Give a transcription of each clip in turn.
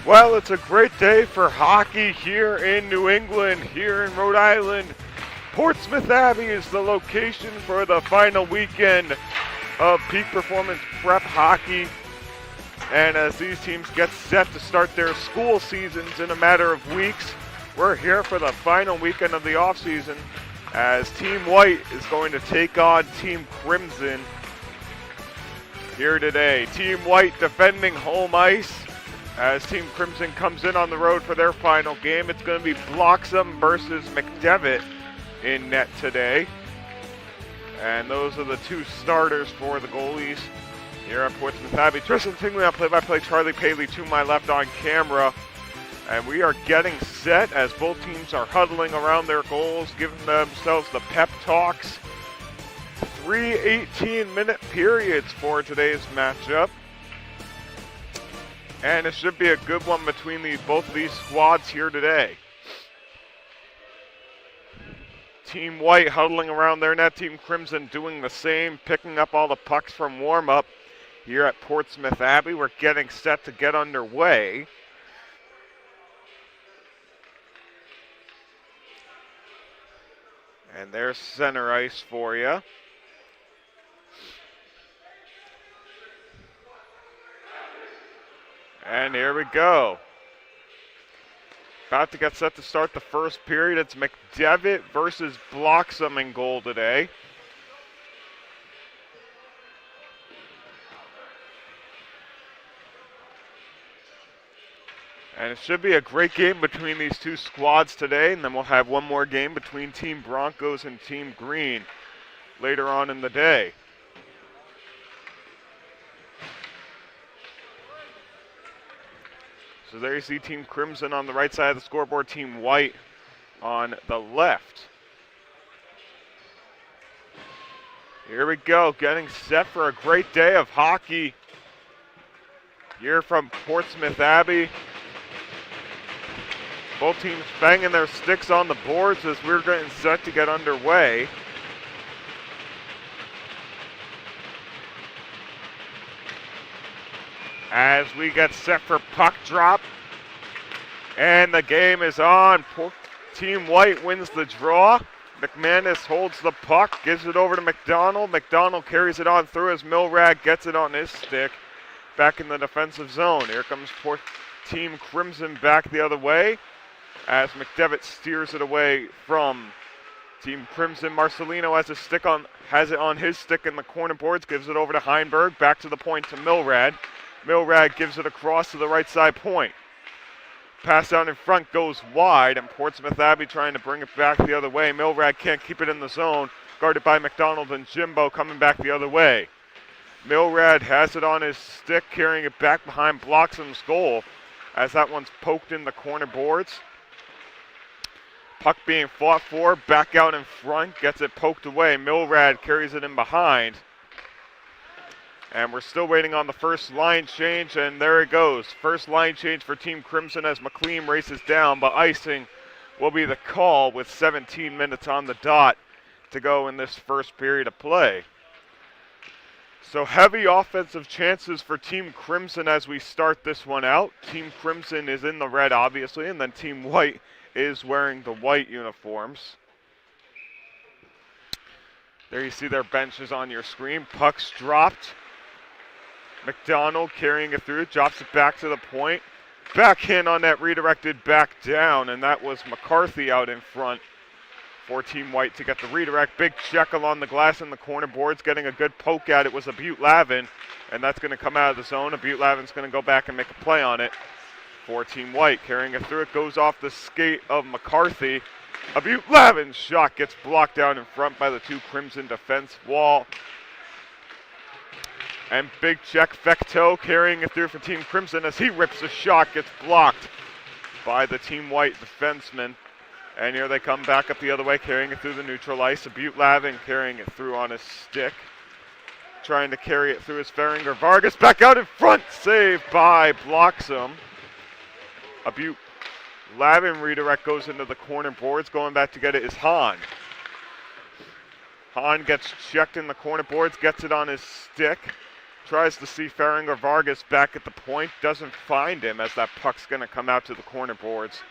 Well, it's a great day for hockey here in New England, here in Rhode Island. Portsmouth Abbey is the location for the final weekend of peak performance prep hockey. And as these teams get set to start their school seasons in a matter of weeks, we're here for the final weekend of the offseason as Team White is going to take on Team Crimson here today. Team White defending home ice as Team Crimson comes in on the road for their final game. It's going to be Bloxham versus McDevitt in net today. And those are the two starters for the goalies here at Portsmouth Abbey. Tristan Tingley on play-by-play, Charlie Paley to my left on camera. And we are getting set as both teams are huddling around their goals, giving themselves the pep talks. 3 18-minute periods for today's matchup. And it should be a good one between both of these squads here today. Team White huddling around their net. Team Crimson doing the same, picking up all the pucks from warm-up here at Portsmouth Abbey. We're getting set to get underway. And there's center ice for you. And here we go. About to get set to start the first period. It's McDevitt versus Bloxham in goal today. And it should be a great game between these two squads today, and then we'll have one more game between Team Broncos and Team Green later on in the day. So there you see Team Crimson on the right side of the scoreboard, Team White on the left. Here we go, getting set for a great day of hockey here from Portsmouth Abbey. Both teams banging their sticks on the boards as we're getting set to get underway. As we get set for puck drop. And the game is on. Team White wins the draw. McManus holds the puck, gives it over to McDonald. McDonald carries it on through as Milrad gets it on his stick. Back in the defensive zone. Here comes Team Crimson back the other way as McDevitt steers it away from Team Crimson. Marcelino has it on his stick in the corner boards, gives it over to Heinberg, back to the point to Milrad. Milrad gives it across to the right side point. Pass down in front goes wide, and Portsmouth Abbey trying to bring it back the other way. Milrad can't keep it in the zone, guarded by McDonald and Jimbo coming back the other way. Milrad has it on his stick, carrying it back behind Bloxham's goal as that one's poked in the corner boards. Puck being fought for, back out in front, gets it poked away. Milrad carries it in behind. And we're still waiting on the first line change, and there it goes. First line change for Team Crimson as McLean races down, but icing will be the call with 17 minutes on the dot to go in this first period of play. So heavy offensive chances for Team Crimson as we start this one out. Team Crimson is in the red, obviously, and then Team White is wearing the white uniforms. There you see their benches on your screen. Pucks dropped. McDonald carrying it through, drops it back to the point. Backhand on that, redirected back down, and that was McCarthy out in front for Team White to get the redirect. Big check along the glass in the corner boards, getting a good poke at it was Abute Lavin, and that's going to come out of the zone. Abute Lavin's going to go back and make a play on it for Team White. Carrying it through, it goes off the skate of McCarthy. Abute Lavin's shot gets blocked down in front by the two Crimson defense wall. And big check, Fecteau carrying it through for Team Crimson as he rips a shot, gets blocked by the Team White defenseman. And here they come back up the other way, carrying it through the neutral ice. Abute Lavin carrying it through on his stick. Trying to carry it through his Feringer. Vargas back out in front, saved by Bloxham. Abute Lavin redirect goes into the corner boards. Going back to get it is Hahn. Hahn gets checked in the corner boards, gets it on his stick. Tries to see Farringer Vargas back at the point. Doesn't find him as that puck's going to come out to the corner boards.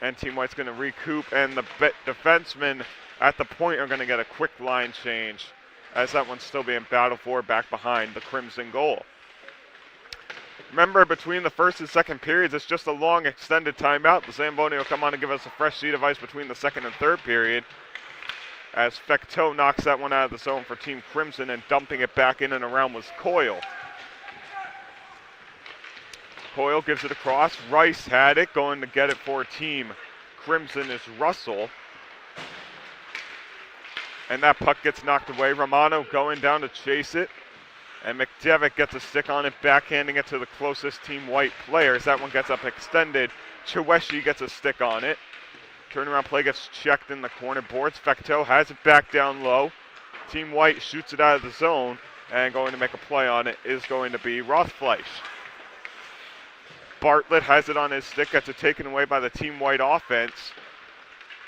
And Team White's going to recoup. And the defensemen at the point are going to get a quick line change as that one's still being battled for back behind the Crimson goal. Remember, between the first and second periods, it's just a long extended timeout. The Zamboni will come on and give us a fresh sheet of ice between the second and third period, as Fecteau knocks that one out of the zone for Team Crimson, and dumping it back in and around was Coyle. Coyle gives it across. Rice had it. Going to get it for Team Crimson is Russell. And that puck gets knocked away. Romano going down to chase it. And McDevitt gets a stick on it, backhanding it to the closest Team White players. That one gets up extended. Chiweshi gets a stick on it. Turnaround play gets checked in the corner boards. Fecteau has it back down low. Team White shoots it out of the zone, and going to make a play on it is going to be Rothfleisch. Bartlett has it on his stick, gets it taken away by the Team White offense.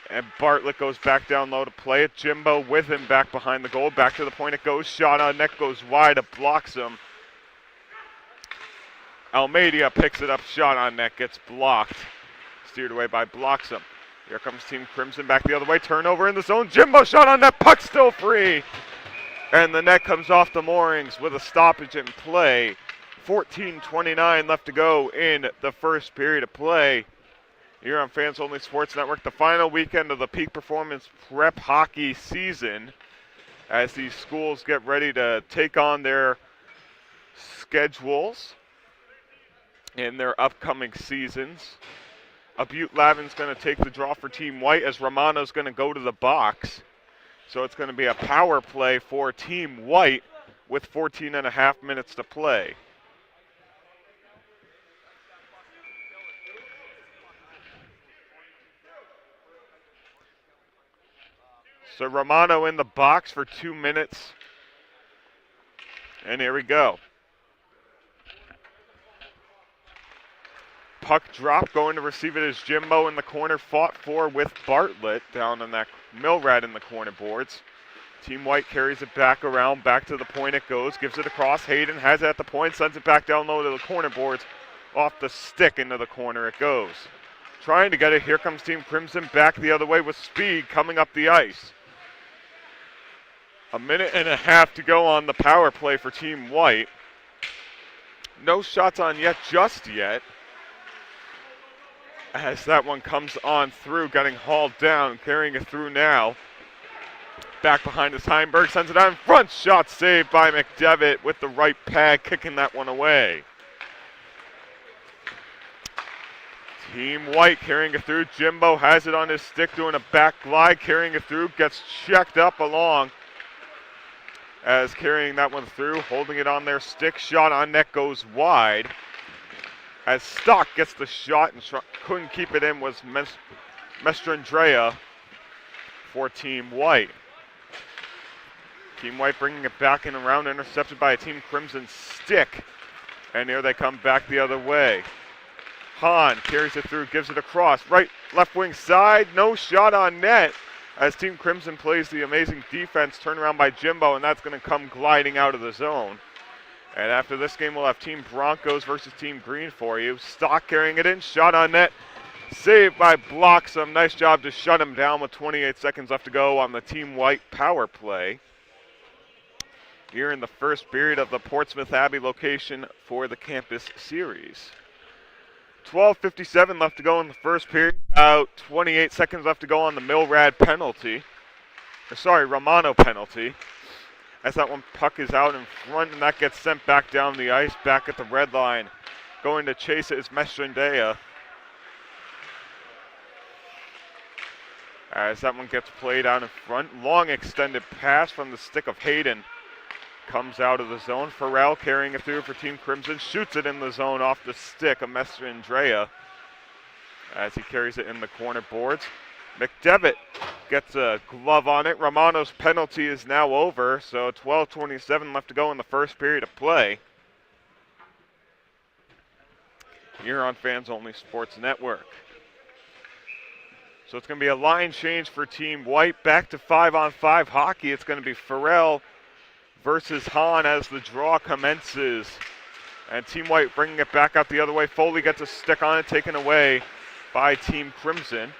And Bartlett goes back down low to play it. Jimbo with him back behind the goal. Back to the point it goes. Shot on net goes wide. It blocks him. Almeida picks it up. Shot on net gets blocked. Steered away by Bloxham. Here comes Team Crimson back the other way. Turnover in the zone. Jimbo shot on net. Puck still free. And the net comes off the moorings with a stoppage in play. 14:29 left to go in the first period of play. Here on Fans Only Sports Network, the final weekend of the Peak Performance Prep Hockey season, as these schools get ready to take on their schedules in their upcoming seasons. Butte-Lavin's going to take the draw for Team White as Romano's going to go to the box. So it's going to be a power play for Team White with 14 and a half minutes to play. So Romano in the box for 2 minutes. And here we go. Puck drop, going to receive it as Jimbo in the corner, fought for with Bartlett down on that Milrad in the corner boards. Team White carries it back around, back to the point it goes, gives it across. Hayden has it at the point, sends it back down low to the corner boards. Off the stick into the corner it goes. Trying to get it, here comes Team Crimson back the other way with speed coming up the ice. A minute and a half to go on the power play for Team White. No shots on yet, just yet. As that one comes on through, getting hauled down, carrying it through now. Back behind is Heimberg, sends it out in front. Shot saved by McDevitt with the right pad, kicking that one away. Team White carrying it through. Jimbo has it on his stick, doing a back glide, carrying it through, gets checked up along. As carrying that one through, holding it on their stick. Shot on net goes wide. As Stock gets the shot and couldn't keep it in was Mestrandrea for Team White. Team White bringing it back and around, intercepted by a Team Crimson stick. And here they come back the other way. Hahn carries it through, gives it across. Right, left wing side, no shot on net. As Team Crimson plays the amazing defense, turn around by Jimbo, and that's going to come gliding out of the zone. And after this game, we'll have Team Broncos versus Team Green for you. Stock carrying it in, shot on net. Saved by Bloxham. Nice job to shut him down with 28 seconds left to go on the Team White power play. Here in the first period of the Portsmouth Abbey location for the campus series. 12:57 left to go in the first period. About 28 seconds left to go on the Milrad penalty. Romano penalty. As that one puck is out in front, and that gets sent back down the ice, back at the red line. Going to chase it is Mestrandrea. As that one gets played out in front. Long extended pass from the stick of Hayden. Comes out of the zone. Farrell carrying it through for Team Crimson. Shoots it in the zone off the stick of Mestrandrea. As he carries it in the corner boards. McDevitt gets a glove on it. Romano's penalty is now over, so 12:27 left to go in the first period of play. Here on Fans Only Sports Network. So it's going to be a line change for Team White. Back to 5-on-5 hockey. It's going to be Farrell versus Hahn as the draw commences. And Team White bringing it back out the other way. Foley gets a stick on it, taken away by Team Crimson.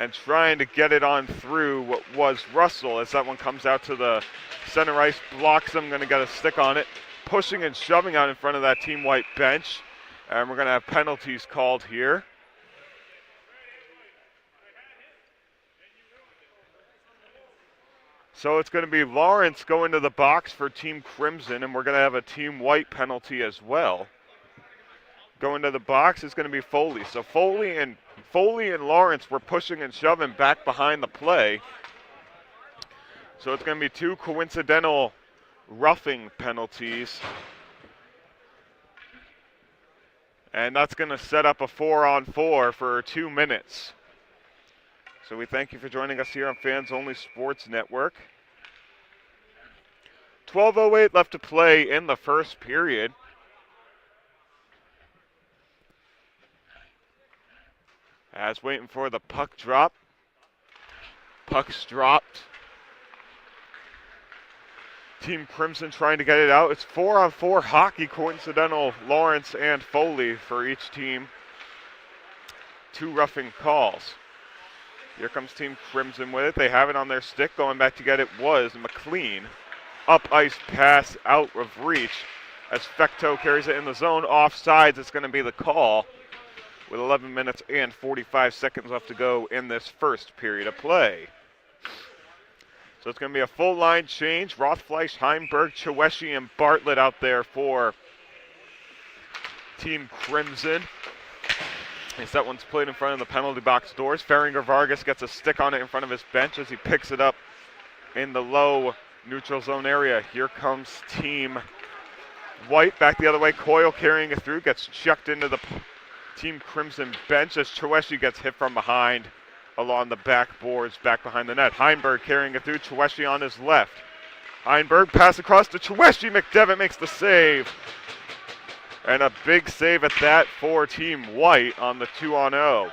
And trying to get it on through what was Russell as that one comes out to the center ice, blocks him, gonna get a stick on it. Pushing and shoving out in front of that Team White bench. And we're gonna have penalties called here. So it's going to be Lawrence going to the box for Team Crimson, and we're going to have a Team White penalty as well. Going to the box is going to be Foley. So Foley and Lawrence were pushing and shoving back behind the play. So it's going to be two coincidental roughing penalties. And that's going to set up a 4-on-4 for 2 minutes. So we thank you for joining us here on Fans Only Sports Network. 12:08 left to play in the first period. As waiting for the puck drop. Puck's dropped. Team Crimson trying to get it out. It's 4-on-4 hockey, coincidental Lawrence and Foley for each team. 2 roughing calls. Here comes Team Crimson with it. They have it on their stick. Going back to get it was McLean. Up ice pass out of reach as Fecteau carries it in the zone. Offsides, it's going to be the call with 11 minutes and 45 seconds left to go in this first period of play. So it's going to be a full line change. Rothfleisch, Heimberg, Cheweshi, and Bartlett out there for Team Crimson. As that one's played in front of the penalty box doors. Ferringer Vargas gets a stick on it in front of his bench as he picks it up in the low neutral zone area. Here comes Team White back the other way. Coyle carrying it through, gets chucked into the Team Crimson bench as Cheweshi gets hit from behind along the backboards back behind the net. Heimberg carrying it through, Cheweshi on his left. Heimberg pass across to Cheweshi. McDevitt makes the save. And a big save at that for Team White on the 2-on-0.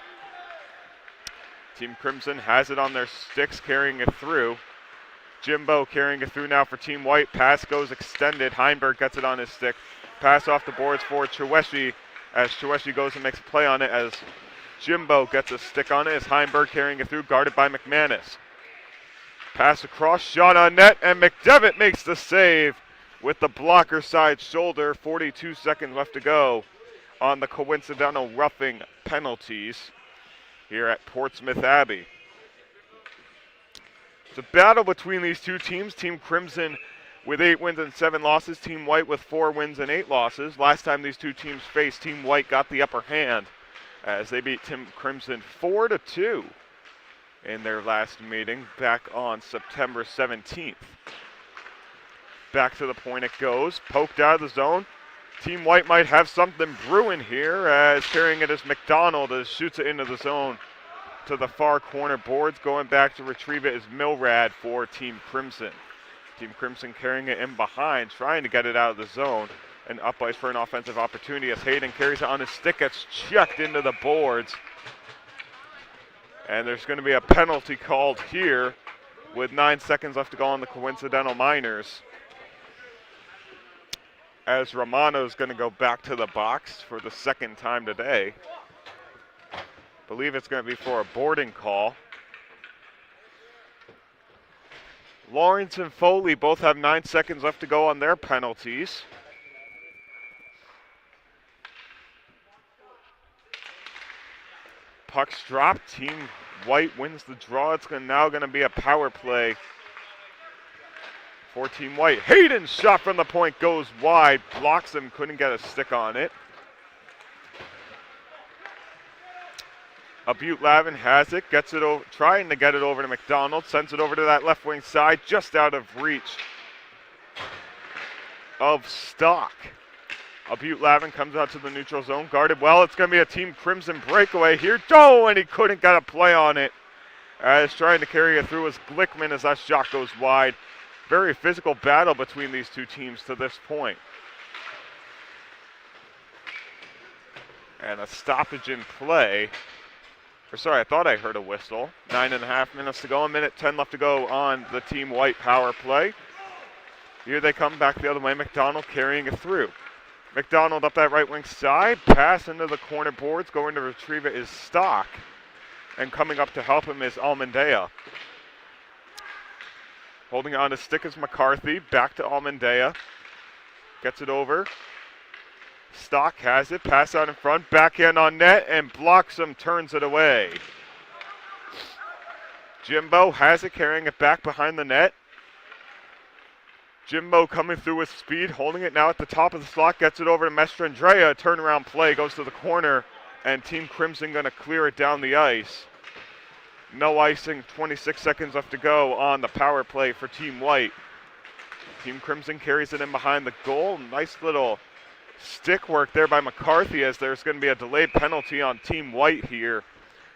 Team Crimson has it on their sticks, carrying it through. Jimbo carrying it through now for Team White. Pass goes extended. Heimberg gets it on his stick. Pass off the boards for Cheweshi as Cheweshi goes and makes a play on it as Jimbo gets a stick on it as Heimberg carrying it through, guarded by McManus. Pass across, shot on net, and McDevitt makes the save with the blocker side shoulder. 42 seconds left to go on the coincidental roughing penalties here at Portsmouth Abbey. It's a battle between these two teams. Team Crimson with 8 wins and 7 losses. Team White with 4 wins and 8 losses. Last time these two teams faced, Team White got the upper hand as they beat Team Crimson 4-2 in their last meeting back on September 17th. Back to the point it goes, poked out of the zone. Team White might have something brewing here as carrying it is McDonald as shoots it into the zone to the far corner boards. Going back to retrieve it is Milrad for Team Crimson. Team Crimson carrying it in behind, trying to get it out of the zone. And up ice for an offensive opportunity as Hayden carries it on his stick, gets chucked into the boards. And there's going to be a penalty called here with 9 seconds left to go on the coincidental minors, as Romano's going to go back to the box for the second time today. Believe it's going to be for a boarding call. Lawrence and Foley both have 9 seconds left to go on their penalties. Puck's dropped. Team White wins the draw. It's now going to be a power play for Team White. Hayden's shot from the point goes wide. Blocks him. Couldn't get a stick on it. Butte Lavin has it. Gets it over. Trying to get it over to McDonald. Sends it over to that left wing side. Just out of reach of Stock. Butte Lavin comes out to the neutral zone. Guarded well. It's going to be a Team Crimson breakaway here. Oh, and he couldn't get a play on it. As trying to carry it through as Glickman as that shot goes wide. Very physical battle between these two teams to this point. And a stoppage in play. Or sorry, I thought I heard a whistle. 9.5 minutes to go. 1:10 left to go on the Team White power play. Here they come back the other way. McDonald carrying it through. McDonald up that right wing side. Pass into the corner boards. Going to retrieve it is Stock. And coming up to help him is Almondea. Holding on to stick is McCarthy. Back to Almondea. Gets it over. Stock has it. Pass out in front. Backhand on net and blocks him. Turns it away. Jimbo has it. Carrying it back behind the net. Jimbo coming through with speed. Holding it now at the top of the slot. Gets it over to Mastrandrea. Turnaround play. Goes to the corner. And Team Crimson going to clear it down the ice. No icing. 26 seconds left to go on the power play for Team White. Team Crimson carries it in behind the goal. Nice little stick work there by McCarthy as there's going to be a delayed penalty on Team White here.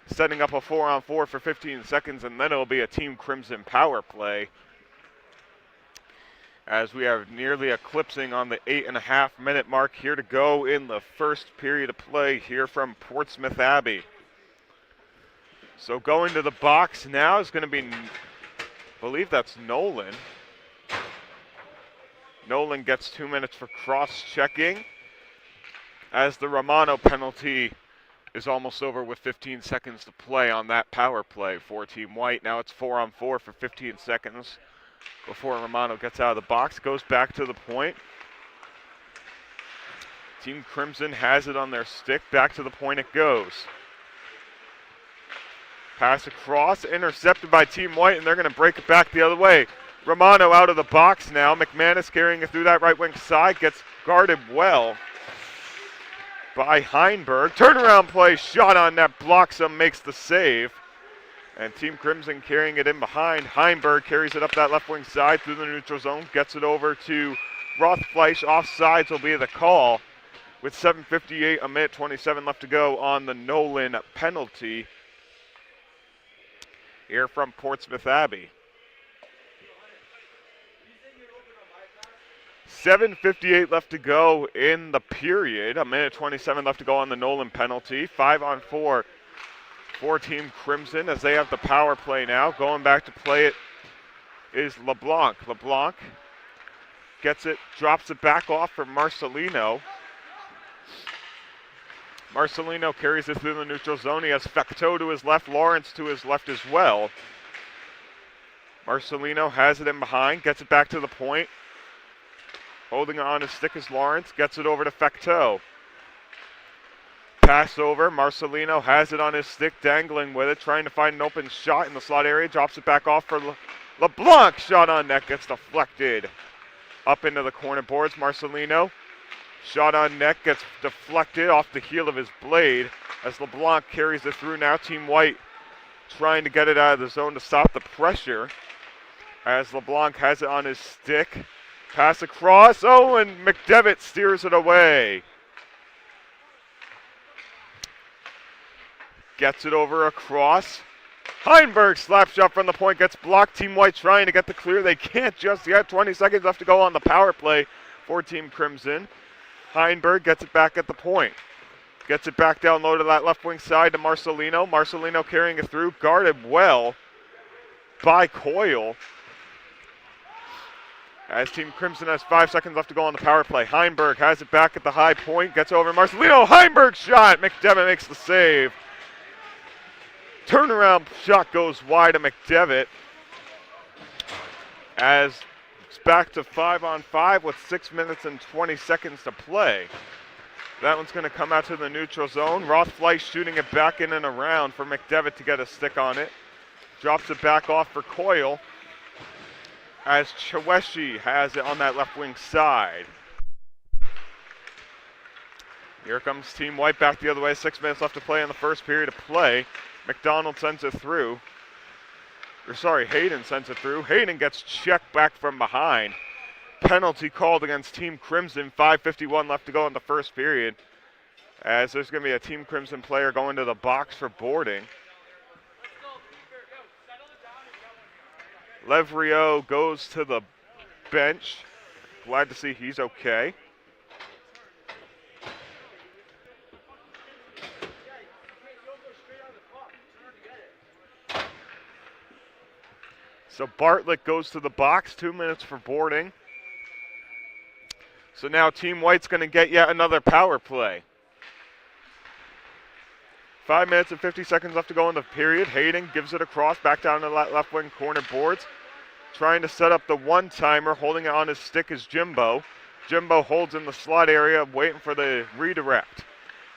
Setting up a 4-on-4 for 15 seconds, and then it'll be a Team Crimson power play. As we are nearly eclipsing on the 8.5-minute mark here to go in the first period of play here from Portsmouth Abbey. So going to the box now is going to be, I believe that's Nolan. Nolan gets 2 minutes for cross-checking as the Romano penalty is almost over with 15 seconds to play on that power play for Team White. Now it's 4-on-4 for 15 seconds before Romano gets out of the box, goes back to the point. Team Crimson has it on their stick. Back to the point it goes. Pass across, intercepted by Team White, and they're going to break it back the other way. Romano out of the box now. McManus carrying it through that right wing side. Gets guarded well by Heinberg. Turnaround play, shot on net, blocks him, makes the save. And Team Crimson carrying it in behind. Heinberg carries it up that left wing side through the neutral zone. Gets it over to Rothfleisch. Offsides will be the call with 7:58, a minute 27 left to go on the Nolan penalty here from Portsmouth Abbey. 7:58 left to go in the period. A minute 27 left to go on the Nolan penalty. 5-on-4 for Team Crimson as they have the power play now. Going back to play it is LeBlanc. LeBlanc gets it, drops it back off for Marcelino. Marcelino carries it through the neutral zone. He has Fecteau to his left, Lawrence to his left as well. Marcelino has it in behind, gets it back to the point. Holding on his stick is Lawrence, gets it over to Fecteau. Pass over, Marcelino has it on his stick, dangling with it, trying to find an open shot in the slot area, drops it back off for LeBlanc. Shot on net, gets deflected up into the corner boards. Marcelino, shot on net, gets deflected off the heel of his blade as LeBlanc carries it through now. Team White trying to get it out of the zone to stop the pressure as LeBlanc has it on his stick. Pass across, oh, and McDevitt steers it away. Gets it over across. Heinberg slap shot from the point, gets blocked. Team White trying to get the clear. They can't just yet. 20 seconds left to go on the power play for Team Crimson. Heinberg gets it back at the point. Gets it back down low to that left wing side to Marcelino. Marcelino carrying it through, guarded well by Coyle. As Team Crimson has 5 seconds left to go on the power play. Heinberg has it back at the high point, gets over Marcelino. Heinberg shot, McDevitt makes the save. Turnaround shot goes wide to McDevitt as it's back to 5-on-5 with 6 minutes and 20 seconds to play. That one's going to come out to the neutral zone. Rothfleisch shooting it back in and around for McDevitt to get a stick on it. Drops it back off for Coyle as Cheweshi has it on that left wing side. Here comes Team White back the other way. 6 minutes left to play in the first period of play. McDonald sends it through. Hayden sends it through. Hayden gets checked back from behind. Penalty called against Team Crimson. 5:51 left to go in the first period. As there's going to be a Team Crimson player going to the box for boarding. Levrio goes to the bench. Glad to see he's okay. So Bartlett goes to the box. 2 minutes for boarding. So now Team White's going to get yet another power play. 5 minutes and 50 seconds left to go in the period. Hayden gives it across, back down to the left wing corner boards. Trying to set up the one-timer, holding it on his stick is Jimbo. Jimbo holds in the slot area, waiting for the redirect.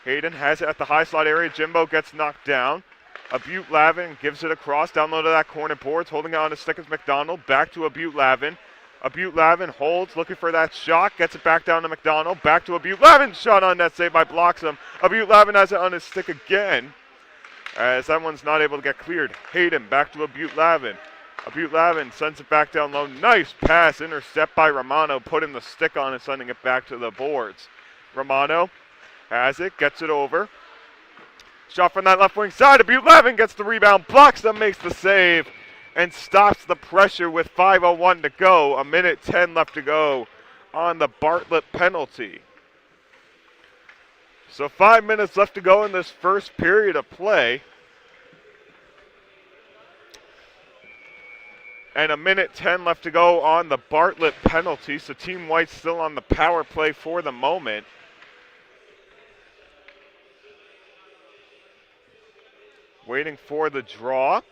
Hayden has it at the high slot area. Jimbo gets knocked down. Abute Lavin gives it across, down low to that corner boards, holding it on his stick is McDonald. Back to Abute Lavin. Abute Lavin holds, looking for that shot, gets it back down to McDonald. Back to Abute Lavin, shot on net, saved by Bloxham. Abute Lavin has it on his stick again, as that one's not able to get cleared. Hayden back to Abute Lavin. Abute Lavin sends it back down low. Nice pass, intercept by Romano, putting the stick on and sending it back to the boards. Romano has it, gets it over. Shot from that left wing side. Abute Lavin gets the rebound, blocks them, makes the save, and stops the pressure with 5:01 to go. 1:10 left to go on the Bartlett penalty. So 5 minutes left to go in this first period of play. And 1:10 left to go on the Bartlett penalty. So Team White's still on the power play for the moment. Waiting for the draw.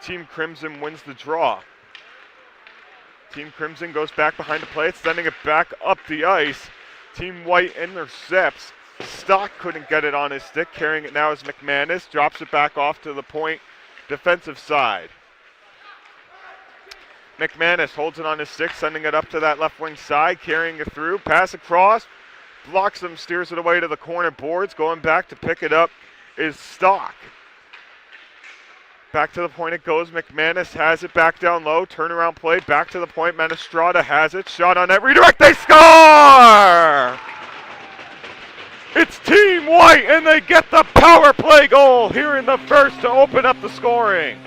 Team Crimson wins the draw. Team Crimson goes back behind the plate, sending it back up the ice. Team White intercepts. Stock couldn't get it on his stick. Carrying it now is McManus. Drops it back off to the point defensive side. McManus holds it on his stick, sending it up to that left wing side, carrying it through. Pass across. Blocks him, steers it away to the corner boards. Going back to pick it up is Stock. Back to the point it goes. McManus has it back down low. Turnaround play. Back to the point. Menestrada has it. Shot on net. Redirect. They score! It's Team White, and they get the power play goal here in the first to open up the scoring.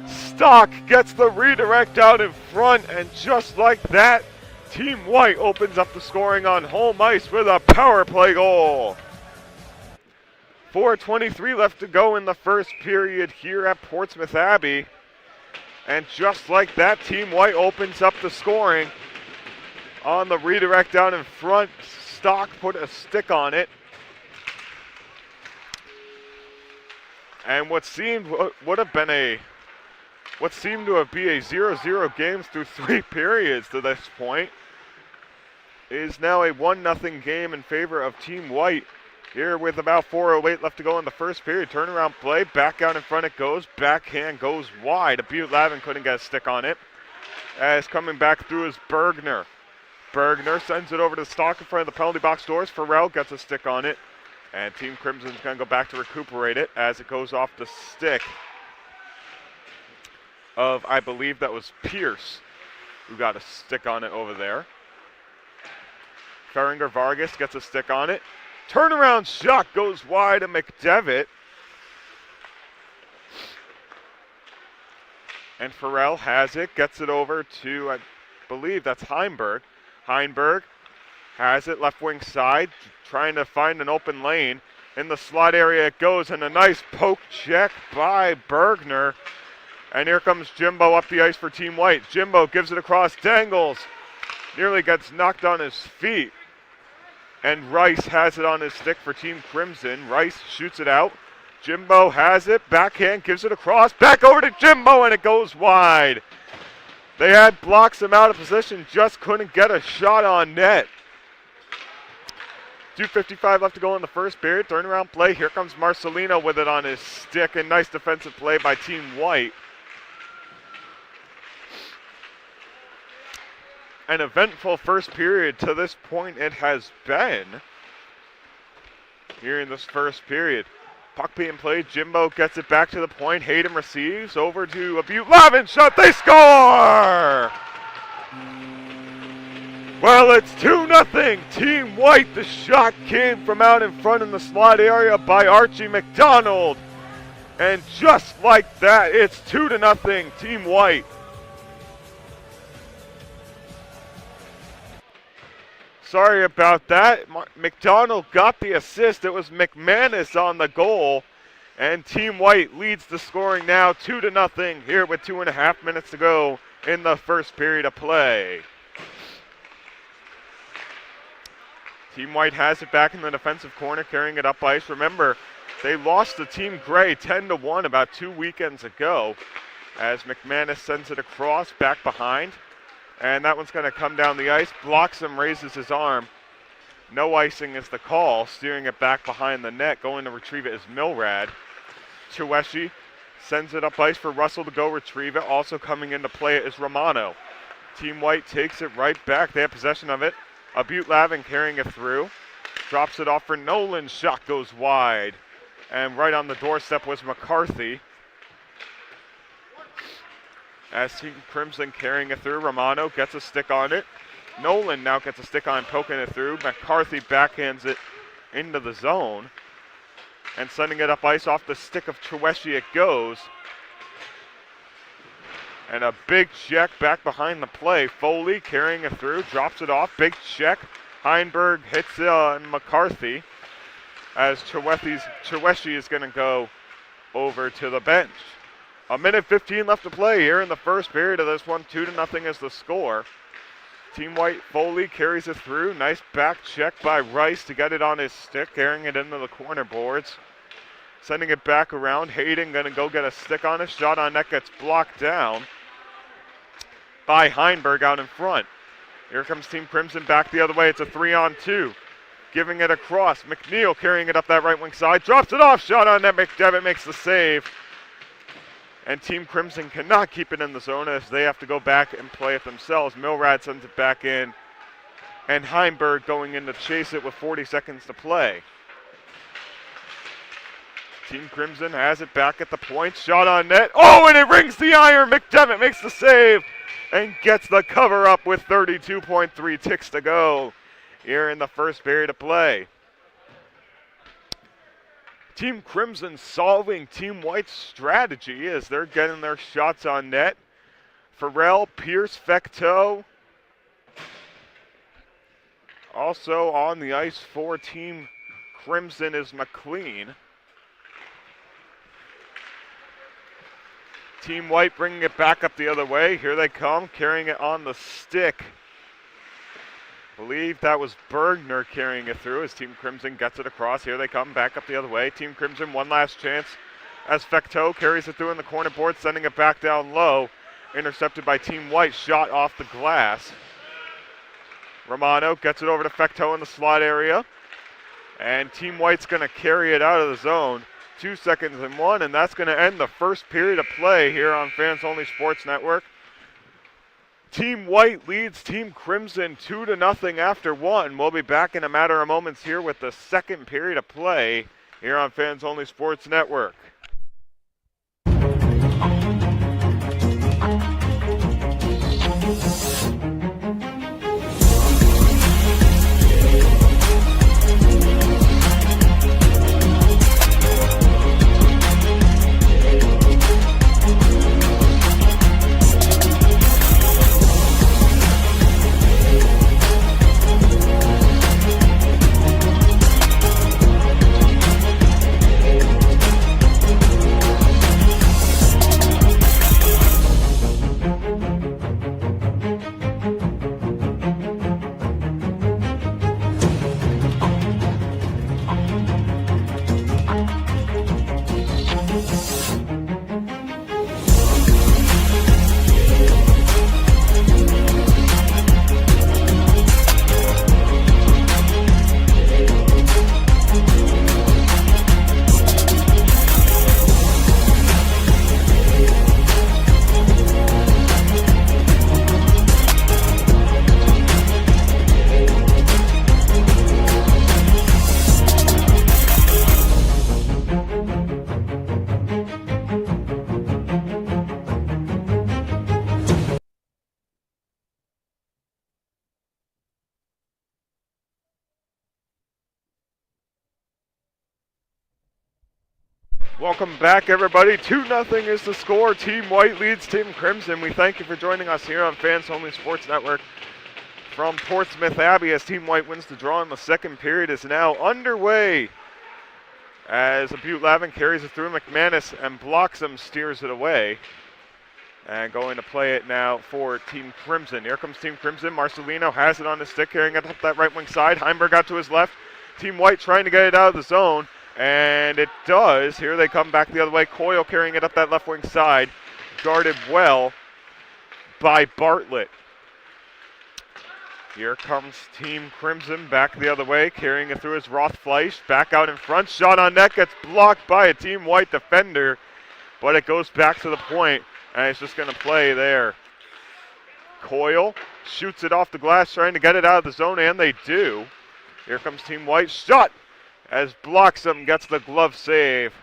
Stock gets the redirect out in front, and just like that, Team White opens up the scoring on home ice with a power play goal. 4:23 left to go in the first period here at Portsmouth Abbey. And just like that, Team White opens up the scoring on the redirect down in front. Stock put a stick on it. And what seemed to be a 0-0 game through 3 periods to this point is now a 1-0 game in favor of Team White. Here with about 4:08 left to go in the first period. Turnaround play, back out in front it goes. Backhand goes wide. Abute Lavin couldn't get a stick on it. As coming back through is Bergner. Bergner sends it over to Stock in front of the penalty box doors. Farrell gets a stick on it. And Team Crimson's going to go back to recuperate it as it goes off the stick of, I believe that was Pierce, who got a stick on it over there. Ferringer Vargas gets a stick on it. Turnaround shot goes wide to McDevitt. And Farrell has it, gets it over to, I believe that's Heinberg. Heinberg has it, left wing side, trying to find an open lane. In the slot area it goes, and a nice poke check by Bergner. And here comes Jimbo up the ice for Team White. Jimbo gives it across, dangles, nearly gets knocked on his feet. And Rice has it on his stick for Team Crimson. Rice shoots it out. Jimbo has it, backhand, gives it across, back over to Jimbo, and it goes wide. They had Bloxham out of position, just couldn't get a shot on net. 2:55 left to go in the first period. Turnaround play. Here comes Marcelino with it on his stick, and nice defensive play by Team White. An eventful first period to this point it has been here in this first period. Puck being played. Jimbo gets it back to the point. Hayden receives over to Abute Lavin. Shot. They score! Well, it's 2-0. Team White. The shot came from out in front in the slot area by Archie McDonald. And just like that, it's 2-0. Team White. Sorry about that. McDonald got the assist. It was McManus on the goal. And Team White leads the scoring now 2-0 here with 2.5 minutes to go in the first period of play. Team White has it back in the defensive corner, carrying it up ice. Remember, they lost to Team Gray 10-1 about 2 weekends ago as McManus sends it across, back behind. And that one's going to come down the ice, blocks him, raises his arm. No icing is the call, steering it back behind the net. Going to retrieve it is Milrad. Cheweshi sends it up ice for Russell to go retrieve it. Also coming into play is Romano. Team White takes it right back. They have possession of it. Butte Lavin carrying it through. Drops it off for Nolan. Shot goes wide. And right on the doorstep was McCarthy. As Team Crimson carrying it through. Romano gets a stick on it. Nolan now gets a stick on, poking it through. McCarthy backhands it into the zone. And sending it up ice off the stick of Cheweshi it goes. And a big check back behind the play. Foley carrying it through, drops it off. Big check. Heinberg hits McCarthy as Cheweshi is going to go over to the bench. 1:15 left to play here in the first period of this one. 2-0 is the score. Team White, Foley carries it through. Nice back check by Rice to get it on his stick, carrying it into the corner boards. Sending it back around. Hayden going to go get a stick on it. Shot on net gets blocked down by Heinberg out in front. Here comes Team Crimson back the other way. It's a 3-on-2. Giving it across. McNeil carrying it up that right wing side. Drops it off. Shot on net. McDevitt makes the save. And Team Crimson cannot keep it in the zone as they have to go back and play it themselves. Milrad sends it back in. And Heinberg going in to chase it with 40 seconds to play. Team Crimson has it back at the point. Shot on net. Oh, and it rings the iron. McDevitt makes the save and gets the cover up with 32.3 ticks to go here in the first period of play. Team Crimson solving Team White's strategy as they're getting their shots on net. Farrell, Pierce, Fecteau. Also on the ice for Team Crimson is McLean. Team White bringing it back up the other way. Here they come, carrying it on the stick. Believe that was Bergner carrying it through as Team Crimson gets it across. Here they come, back up the other way. Team Crimson, one last chance as Fecteau carries it through in the corner board, sending it back down low. Intercepted by Team White, shot off the glass. Romano gets it over to Fecteau in the slot area. And Team White's going to carry it out of the zone. 2 seconds and 1, and that's going to end the first period of play here on Fans Only Sports Network. Team White leads Team Crimson 2-0 after 1. We'll be back in a matter of moments here with the second period of play here on Fans Only Sports Network. Welcome back, everybody. 2-0 is the score. Team White leads Team Crimson. We thank you for joining us here on Fans Only Sports Network from Portsmouth Abbey as Team White wins the draw, and the second period is now underway As Butte-Lavin carries it through, McManus and blocks him, steers it away. And going to play it now for Team Crimson. Here comes Team Crimson. Marcelino has it on his stick, carrying it up that right wing side. Heimberg out to his left. Team White trying to get it out of the zone. And it does. Here they come back the other way. Coyle carrying it up that left wing side. Guarded well by Bartlett. Here comes Team Crimson back the other way, carrying it through as Rothfleisch. Back out in front. Shot on net gets blocked by a Team White defender. But it goes back to the point. And it's just going to play there. Coyle shoots it off the glass, trying to get it out of the zone, and they do. Here comes Team White. Shot as Bloxham gets the glove save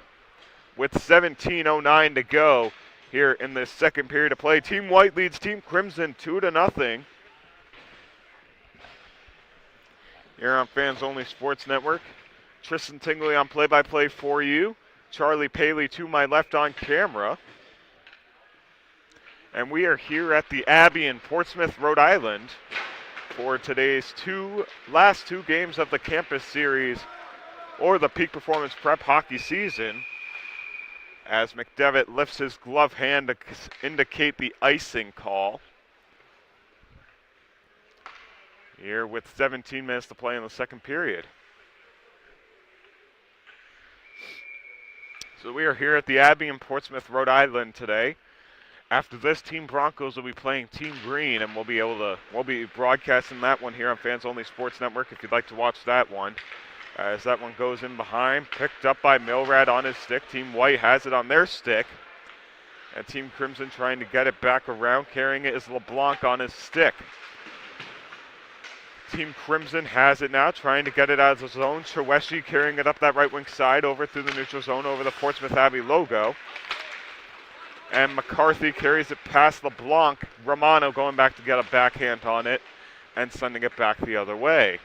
with 17:09 to go here in the second period of play. Team White leads Team Crimson 2-0. Here on Fans Only Sports Network. Tristan Tingley on play-by-play for you. Charlie Paley to my left on camera. And we are here at the Abbey in Portsmouth, Rhode Island for today's last two games of the campus series or the Peak Performance Prep hockey season, as McDevitt lifts his glove hand to indicate the icing call. Here with 17 minutes to play in the second period. So we are here at the Abbey in Portsmouth, Rhode Island today. After this, Team Broncos will be playing Team Green, and we'll be broadcasting that one here on Fans Only Sports Network if you'd like to watch that one. As that one goes in behind, picked up by Milrad on his stick. Team White has it on their stick. And Team Crimson trying to get it back around. Carrying it is LeBlanc on his stick. Team Crimson has it now, trying to get it out of the zone. Cheweshi carrying it up that right wing side over through the neutral zone over the Portsmouth Abbey logo. And McCarthy carries it past LeBlanc. Romano going back to get a backhand on it and sending it back the other way.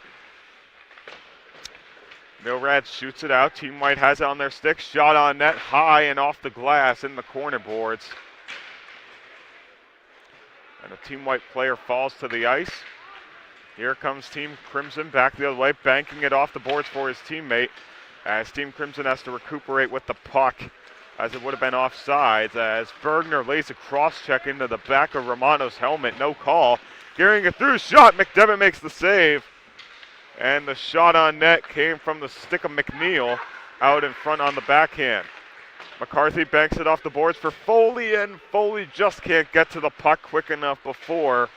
Milrad shoots it out. Team White has it on their stick. Shot on net, high and off the glass in the corner boards. And a Team White player falls to the ice. Here comes Team Crimson back the other way, banking it off the boards for his teammate. As Team Crimson has to recuperate with the puck, as it would have been offsides, as Bergner lays a cross-check into the back of Romano's helmet. No call. Carrying it through, shot. McDevitt makes the save. And the shot on net came from the stick of McNeil out in front on the backhand. McCarthy banks it off the boards for Foley, and Foley just can't get to the puck quick enough before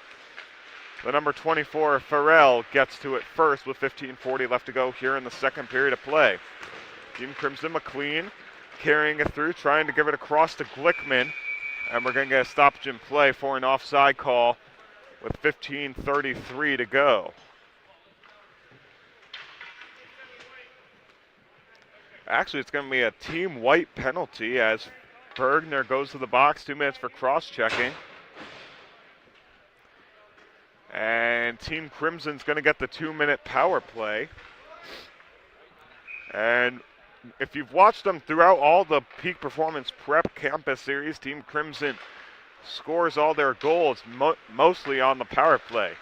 the number 24, Farrell, gets to it first with 15:40 left to go here in the second period of play. Team Crimson, McLean carrying it through, trying to give it across to Glickman. And we're going to get a stoppage in play for an offside call with 15:33 to go. Actually, it's going to be a Team White penalty as Bergner goes to the box, 2 minutes for cross-checking. And Team Crimson's going to get the 2-minute power play. And if you've watched them throughout all the Peak Performance Prep Campus Series, Team Crimson scores all their goals mostly on the power play.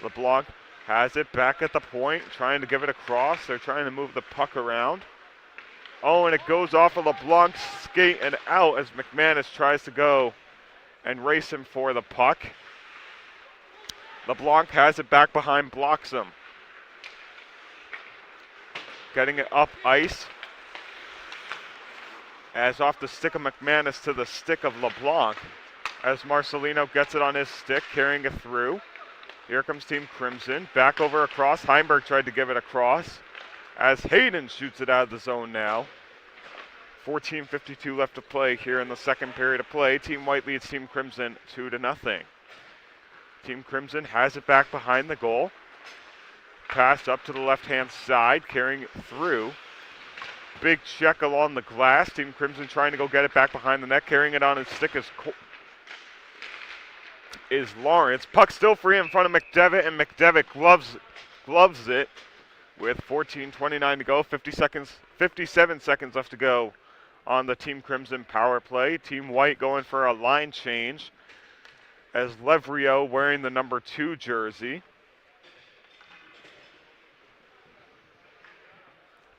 LeBlanc has it back at the point, trying to give it across. They're trying to move the puck around. Oh, and it goes off of LeBlanc's skate and out as McManus tries to go and race him for the puck. LeBlanc has it back behind Bloxham. Getting it up ice. As off the stick of McManus to the stick of LeBlanc. As Marcelino gets it on his stick, carrying it through. Here comes Team Crimson. Back over across. Heimberg tried to give it across. As Hayden shoots it out of the zone now. 14:52 left to play here in the second period of play. Team White leads Team Crimson 2-0. Team Crimson has it back behind the goal. Pass up to the left-hand side, carrying it through. Big check along the glass. Team Crimson trying to go get it back behind the net, carrying it on his stick is Lawrence. Puck still free in front of McDevitt, and McDevitt gloves it with 14:29 to go. 57 seconds left to go on the Team Crimson power play. Team White going for a line change as Levrio wearing the number 2 jersey.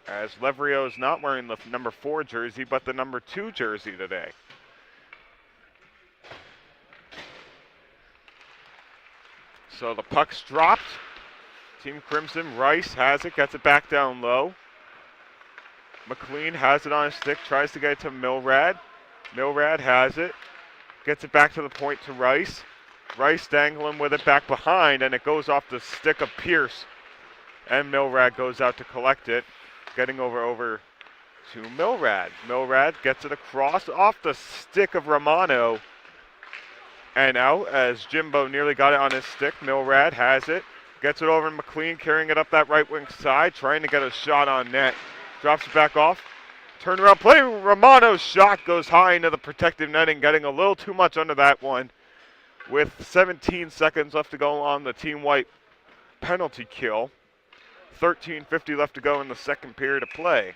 as Levrio is not wearing the number 4 jersey, but the number 2 jersey today. So the puck's dropped. Team Crimson, Rice has it, gets it back down low. McLean has it on his stick, tries to get it to Milrad. Milrad has it, gets it back to the point to Rice. Rice dangling with it back behind, and it goes off the stick of Pierce. And Milrad goes out to collect it, getting over to Milrad. Milrad gets it across off the stick of Romano. And out as Jimbo nearly got it on his stick. Milrad has it, gets it over to McLean, carrying it up that right wing side, trying to get a shot on net. Drops it back off. Turnaround play. Romano's shot goes high into the protective netting, getting a little too much under that one. With 17 seconds left to go on the Team White penalty kill. 13:50 left to go in the second period of play.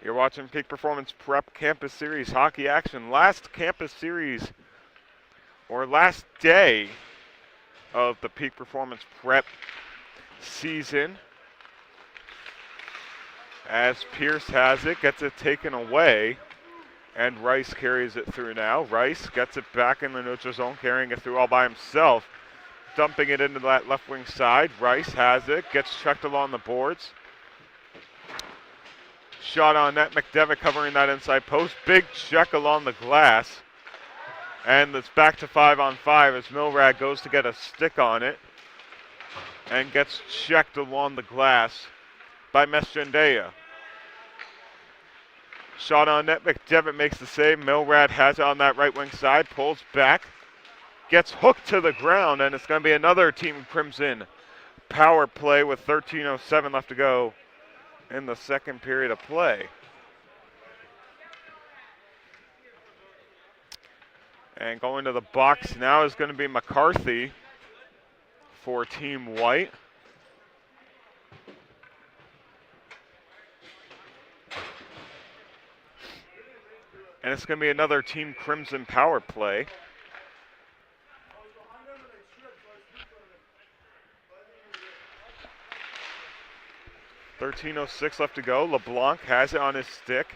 You're watching Peak Performance Prep Campus Series hockey action. Last campus series, or last day of the Peak Performance Prep season. As Pierce has it, gets it taken away, and Rice carries it through now. Rice gets it back in the neutral zone, carrying it through all by himself, dumping it into that left wing side. Rice has it, gets checked along the boards. Shot on net, McDevitt covering that inside post. Big check along the glass, and it's back to 5-on-5 as Milrad goes to get a stick on it and gets checked along the glass by Mesgendea. Shot on net, McDevitt makes the save. Milrad has it on that right wing side, pulls back, gets hooked to the ground, and it's going to be another Team Crimson power play with 13:07 left to go in the second period of play. And going to the box now is going to be McCarthy for Team White. And it's going to be another Team Crimson power play. .13:06 left to go. LeBlanc has it on his stick.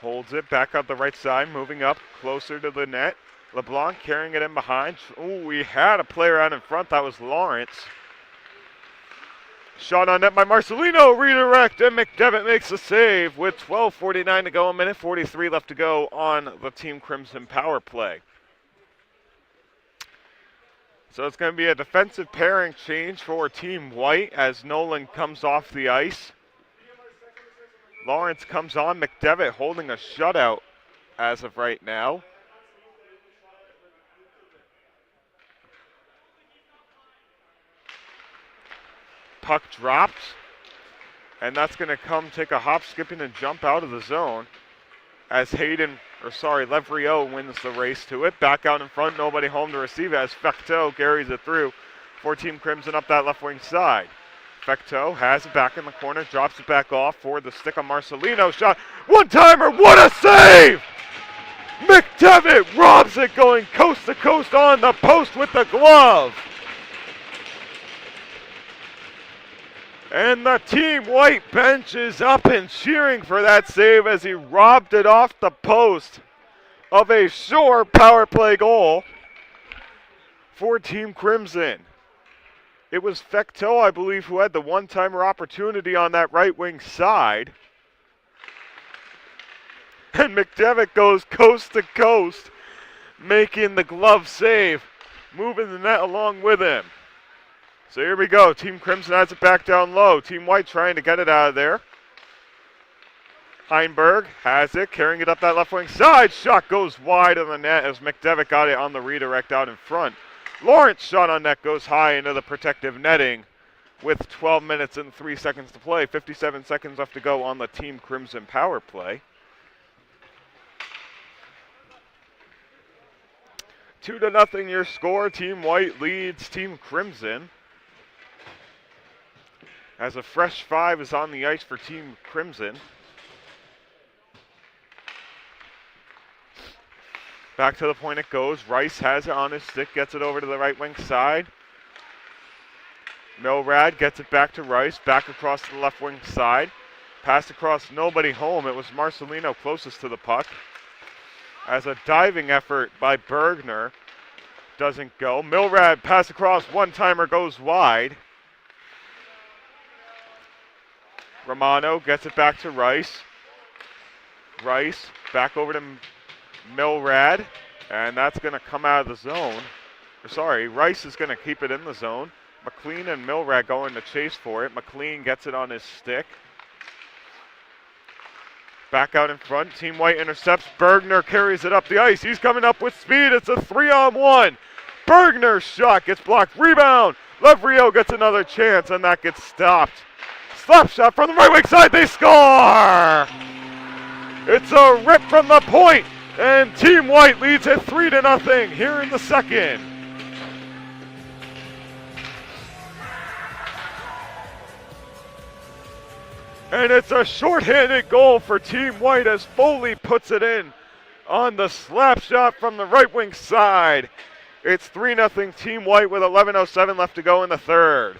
Holds it back up the right side, moving up closer to the net. LeBlanc carrying it in behind. Ooh, we had a player out in front. That was Lawrence. Shot on net by Marcelino, redirect, and McDevitt makes the save with 12:49 to go, a minute 43 left to go on the Team Crimson power play. So it's going to be a defensive pairing change for Team White as Nolan comes off the ice. Lawrence comes on, McDevitt holding a shutout as of right now. Puck dropped, and that's going to come take a hop, skipping, and jump out of the zone as Levrio wins the race to it. Back out in front, nobody home to receive it as Fecteau carries it through for Team Crimson up that left wing side. Fecteau has it back in the corner, drops it back off for the stick of Marcelino. Shot, one-timer, what a save! McDevitt robs it, going coast to coast on the post with the glove. And the Team White bench is up and cheering for that save as he robbed it off the post of a sure power play goal for Team Crimson. It was Fecteau, I believe, who had the one-timer opportunity on that right wing side. And McDevitt goes coast to coast, making the glove save, moving the net along with him. So here we go. Team Crimson has it back down low. Team White trying to get it out of there. Heinberg has it, carrying it up that left wing side. Shot goes wide of the net as McDevitt got it on the redirect out in front. Lawrence shot on net goes high into the protective netting with 12 minutes and 3 seconds to play. 57 seconds left to go on the Team Crimson power play. 2-0 your score. Team White leads Team Crimson. As a fresh 5 is on the ice for Team Crimson. Back to the point it goes. Rice has it on his stick, gets it over to the right wing side. Milrad gets it back to Rice, back across to the left wing side. Pass across, nobody home. It was Marcelino closest to the puck. As a diving effort by Bergner doesn't go. Milrad pass across, one-timer goes wide. Romano gets it back to Rice. Rice back over to Milrad, and that's going to come out of the zone. Rice is going to keep it in the zone. McLean and Milrad going to chase for it. McLean gets it on his stick. Back out in front. Team White intercepts. Bergner carries it up the ice. He's coming up with speed. It's a 3-on-1. Bergner's shot gets blocked. Rebound. Levrio gets another chance, and that gets stopped. Slap shot from the right wing side. They score! It's a rip from the point, and Team White leads it 3-0 here in the second. And it's a shorthanded goal for Team White as Foley puts it in on the slap shot from the right wing side. It's 3-0 Team White with 11:07 left to go in the third.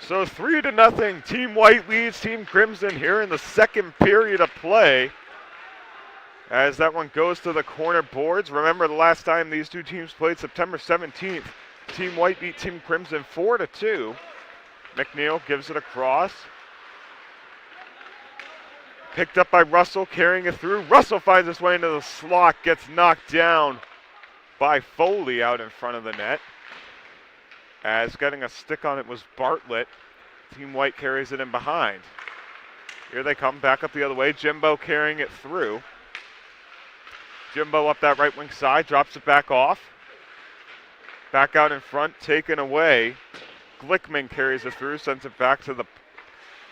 So 3-0, Team White leads Team Crimson here in the second period of play. As that one goes to the corner boards. Remember the last time these two teams played, September 17th, Team White beat Team Crimson 4-2. McNeil gives it across. Picked up by Russell, carrying it through. Russell finds his way into the slot, gets knocked down by Foley out in front of the net. As getting a stick on it was Bartlett. Team White carries it in behind. Here they come back up the other way. Jimbo carrying it through. Jimbo up that right wing side, drops it back off. Back out in front, taken away. Glickman carries it through, sends it back to the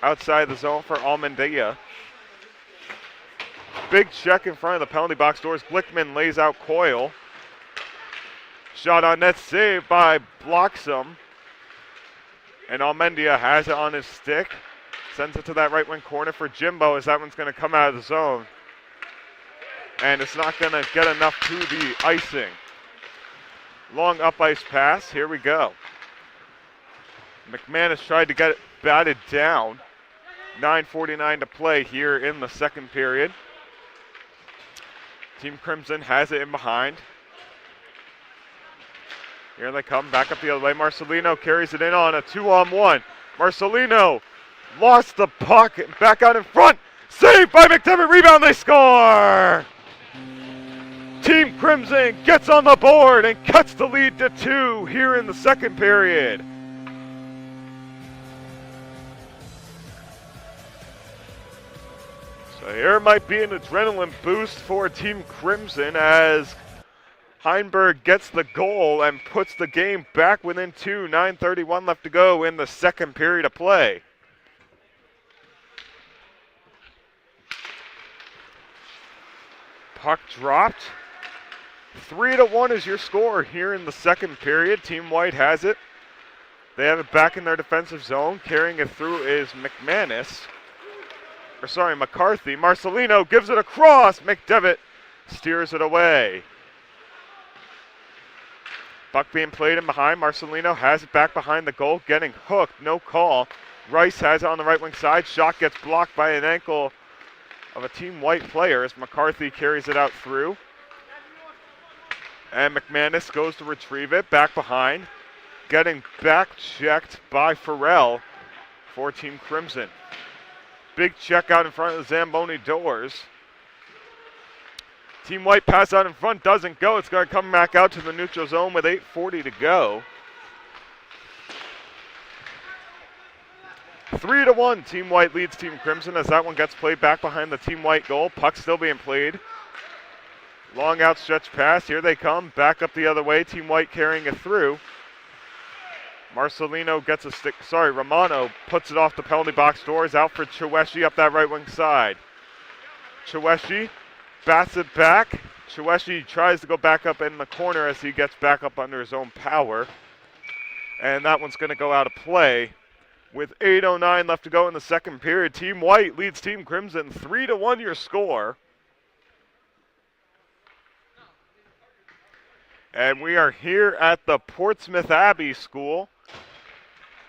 outside the zone for Almendia. Big check in front of the penalty box doors. Glickman lays out Coyle. Shot on net, saved by Bloxham. And Almendia has it on his stick. Sends it to that right wing corner for Jimbo as that one's going to come out of the zone. And it's not going to get enough to the icing. Long up ice pass. Here we go. McManus tried to get it batted down. 9:49 to play here in the second period. Team Crimson has it in behind. Here they come, back up the other way. Marcelino carries it in on a 2-on-1. Marcelino lost the puck, back out in front. Saved by McDevitt, rebound, they score! Team Crimson gets on the board and cuts the lead to 2 here in the second period. So here might be an adrenaline boost for Team Crimson as Heinberg gets the goal and puts the game back within 2. 9:31 left to go in the second period of play. Puck dropped. 3-1 is your score here in the second period. Team White has it. They have it back in their defensive zone. Carrying it through is McCarthy. Marcelino gives it across. McDevitt steers it away. Puck being played in behind. Marcelino has it back behind the goal. Getting hooked. No call. Rice has it on the right wing side. Shot gets blocked by an ankle of a Team White player as McCarthy carries it out through. And McManus goes to retrieve it. Back behind. Getting back checked by Farrell for Team Crimson. Big check out in front of the Zamboni doors. Team White pass out in front, doesn't go. It's going to come back out to the neutral zone with 8:40 to go. 3-1, Team White leads Team Crimson as that one gets played back behind the Team White goal. Puck still being played. Long outstretched pass. Here they come. Back up the other way. Team White carrying it through. Marcelino gets a stick. Romano puts it off the penalty box doors. Out for Cheweshi up that right wing side. Cheweshi bats it back. Cheweshi tries to go back up in the corner as he gets back up under his own power. And that one's going to go out of play With 8:09 left to go in the second period, Team White leads Team Crimson 3-1 your score. And we are here at the Portsmouth Abbey School,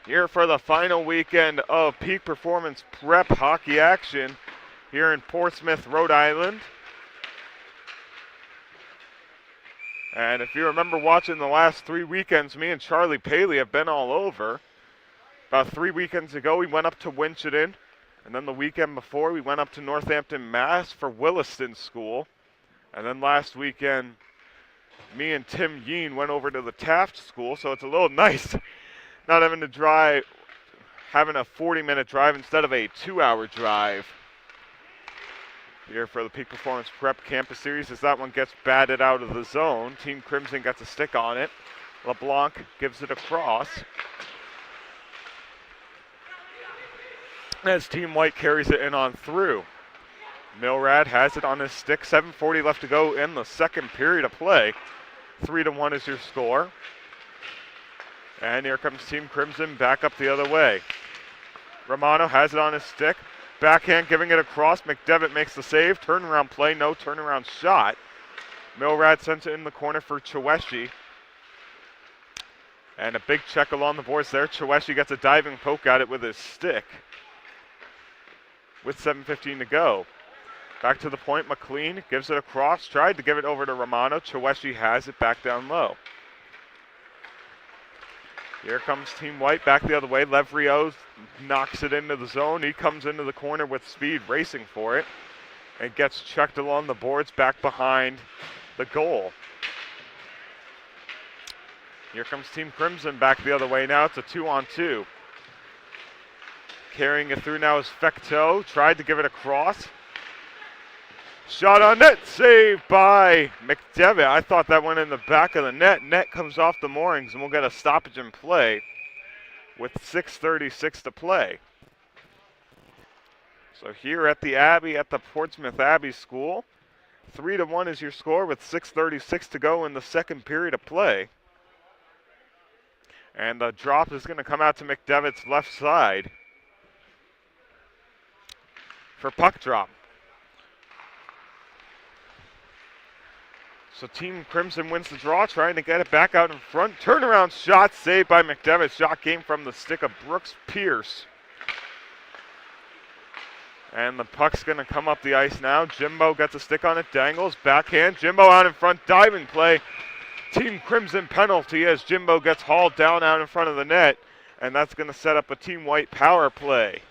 here for the final weekend of Peak Performance Prep hockey action here in Portsmouth, Rhode Island. And if you remember watching the last 3 weekends, me and Charlie Paley have been all over. About 3 weekends ago, we went up to Winchendon, and then the weekend before, we went up to Northampton, Mass for Williston School. And then last weekend, me and Tim Yeen went over to the Taft School, so it's a little nice not having to drive, having a 40-minute drive instead of a 2-hour drive. Here for the Peak Performance Prep Campus Series as that one gets batted out of the zone. Team Crimson gets a stick on it. LeBlanc gives it across. As Team White carries it in on through. Milrad has it on his stick. 7:40 left to go in the second period of play. 3-1 is your score. And here comes Team Crimson back up the other way. Romano has it on his stick. Backhand giving it across. McDevitt makes the save. Turnaround play, no turnaround shot. Milrad sends it in the corner for Cheweshi. And a big check along the boards there. Cheweshi gets a diving poke at it with his stick. With 7:15 to go. Back to the point, McLean gives it across. Tried to give it over to Romano. Cheweshi has it back down low. Here comes Team White back the other way. Levrio knocks it into the zone. He comes into the corner with speed, racing for it. And gets checked along the boards back behind the goal. Here comes Team Crimson back the other way now. It's a 2-on-2. Carrying it through now is Fecteau. Tried to give it across. Shot on net, saved by McDevitt. I thought that went in the back of the net. Net comes off the moorings, and we'll get a stoppage in play with 6:36 to play. So here at the Abbey, at the Portsmouth Abbey School, 3-1 is your score with 6:36 to go in the second period of play. And the drop is going to come out to McDevitt's left side for puck drop. So Team Crimson wins the draw, trying to get it back out in front. Turnaround shot saved by McDevitt. Shot came from the stick of Brooks Pierce. And the puck's going to come up the ice now. Jimbo gets a stick on it, dangles, backhand. Jimbo out in front, diving play. Team Crimson penalty as Jimbo gets hauled down out in front of the net. And that's going to set up a Team White power play.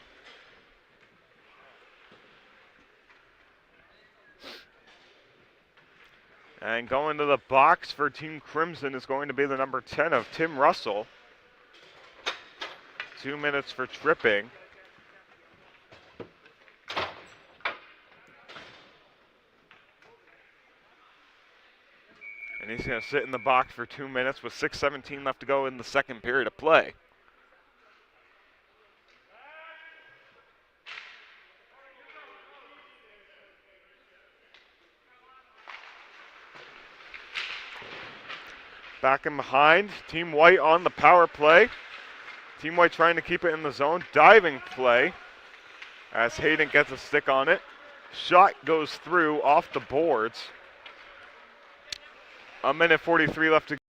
And going to the box for Team Crimson is going to be the number 10 of Tim Russell. 2 minutes for tripping. And he's going to sit in the box for 2 minutes with 6:17 left to go in the second period of play. Back and behind, Team White on the power play. Team White trying to keep it in the zone. Diving play as Hayden gets a stick on it. Shot goes through off the boards. 1:43 left to go.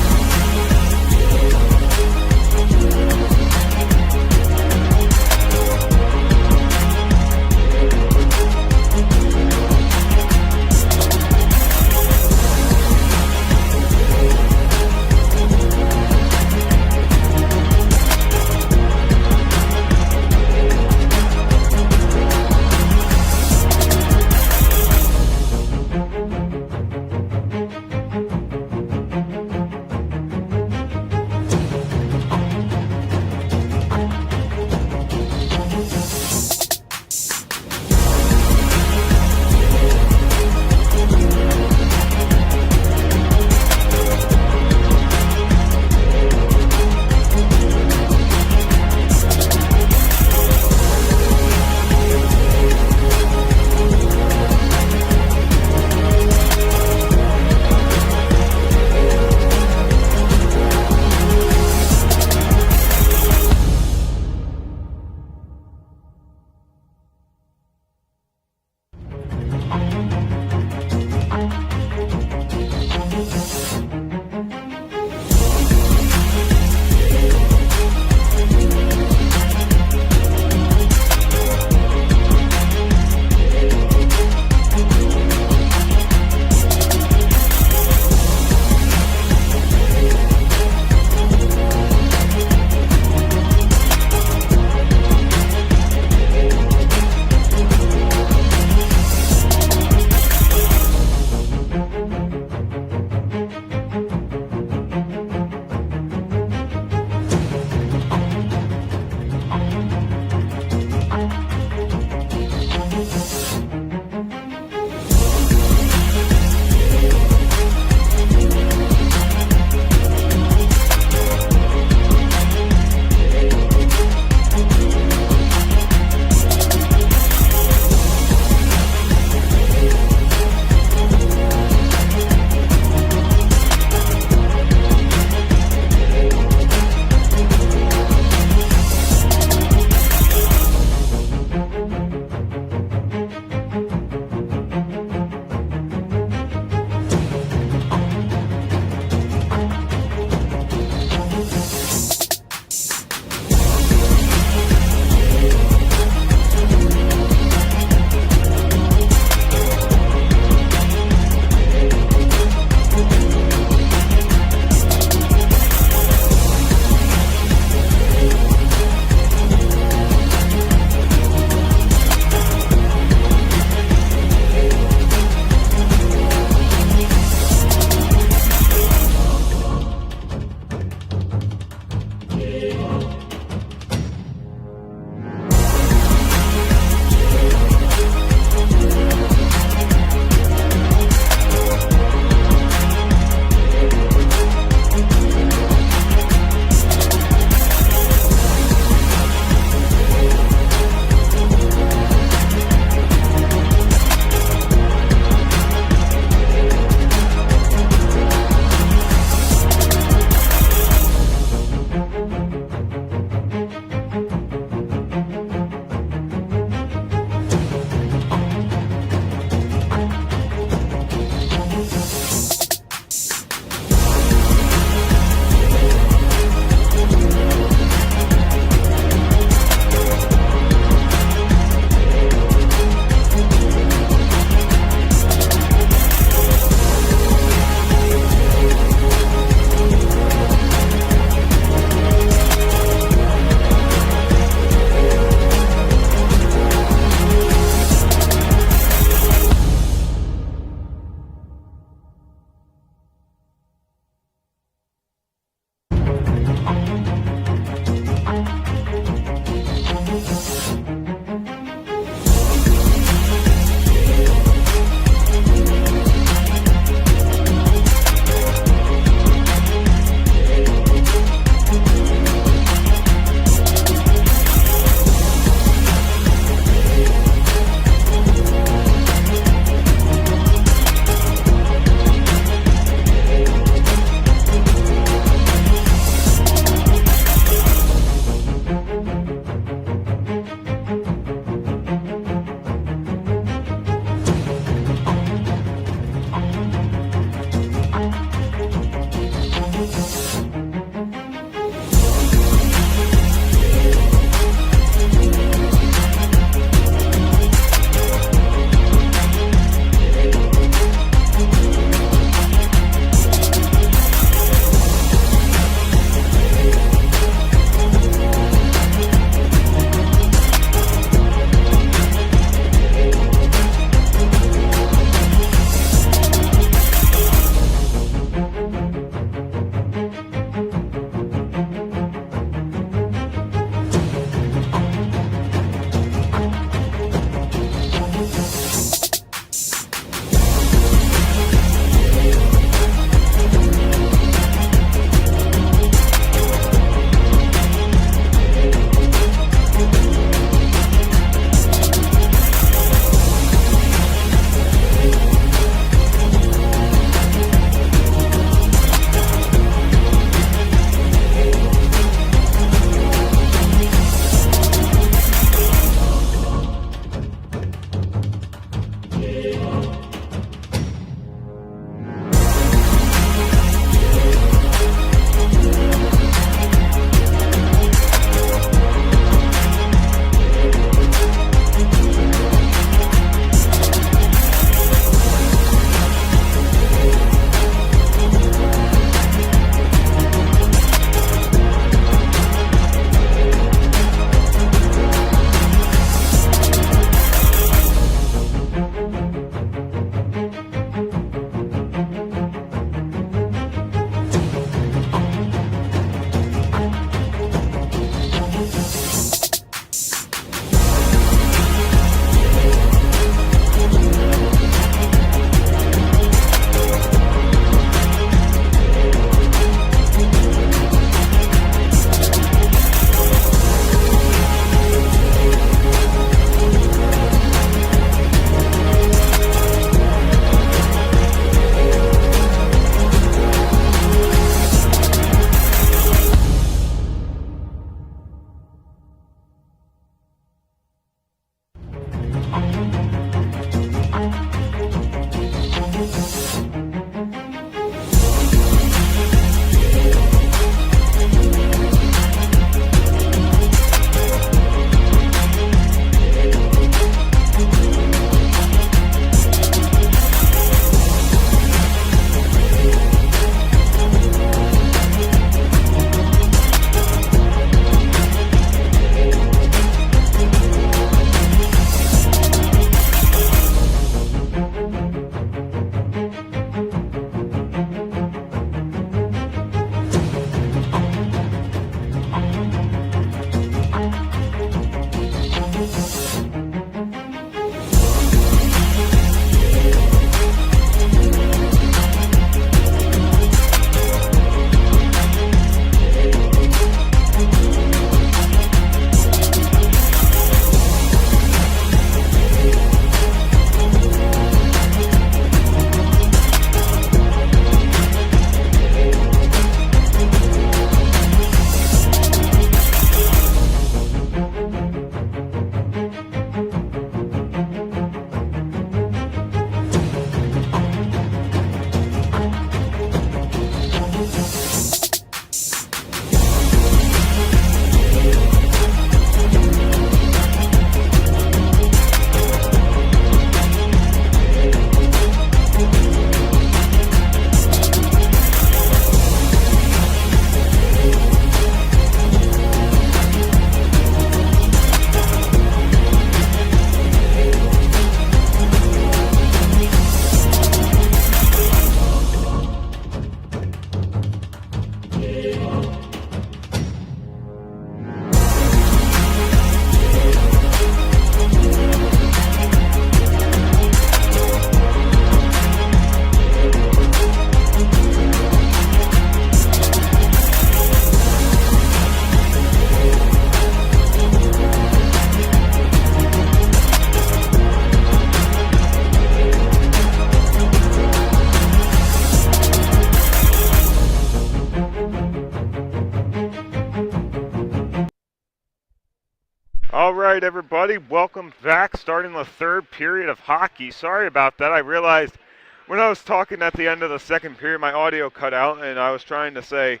All right, everybody, welcome back. Starting the third period of hockey. Sorry about that. I realized when I was talking at the end of the second period, my audio cut out, and I was trying to say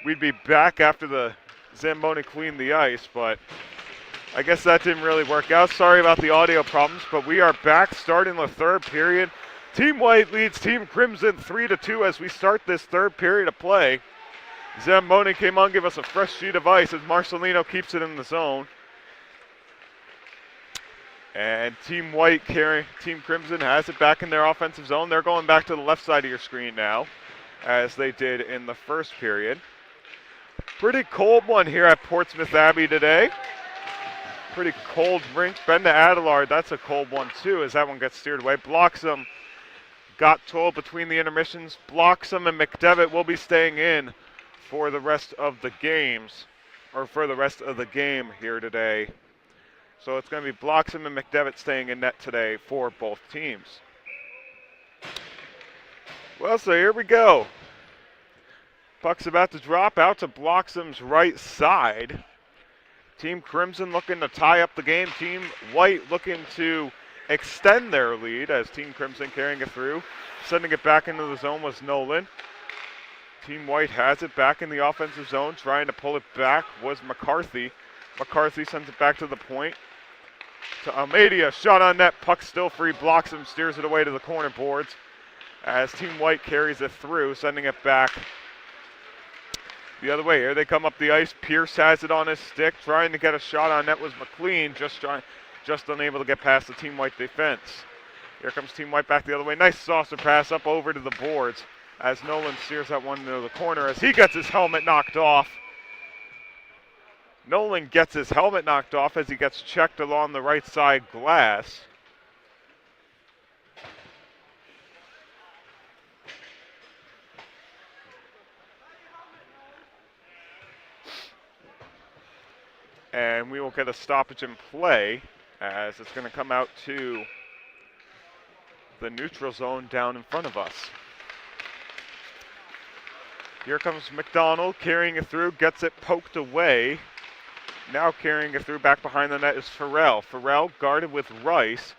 we'd be back after the Zamboni cleaned the ice, but I guess that didn't really work out. Sorry about the audio problems, but we are back starting the third period. Team White leads Team Crimson 3-2 as we start this third period of play. Zamboni came on, give us a fresh sheet of ice as Marcelino keeps it in the zone. And Team White, Team Crimson has it back in their offensive zone. They're going back to the left side of your screen now, as they did in the first period. Pretty cold one here at Portsmouth Abbey today. Pretty cold rink. Bend to Adelard, that's a cold one too, as that one gets steered away. Bloxham got told between the intermissions. Bloxham and McDevitt will be staying in for the rest of the games, or for the rest of the game here today. So it's going to be Bloxham and McDevitt staying in net today for both teams. Well, so here we go. Puck's about to drop out to Bloxham's right side. Team Crimson looking to tie up the game. Team White looking to extend their lead as Team Crimson carrying it through. Sending it back into the zone was Nolan. Team White has it back in the offensive zone. Trying to pull it back was McCarthy. McCarthy sends it back to the point. To Almeida, shot on net, puck still free. Bloxham steers it away to the corner boards as Team White carries it through, sending it back the other way. Here they come up the ice. Pierce has it on his stick, trying to get a shot on net was McLean, just unable to get past the Team White defense. Here comes Team White back the other way. Nice saucer pass up over to the boards as Nolan steers that one into the corner as he gets his helmet knocked off. Nolan gets his helmet knocked off as he gets checked along the right side glass. And we will get a stoppage in play as it's going to come out to the neutral zone down in front of us. Here comes McDonald carrying it through, gets it poked away. Now carrying it through back behind the net is Farrell. Farrell guarded with Rice.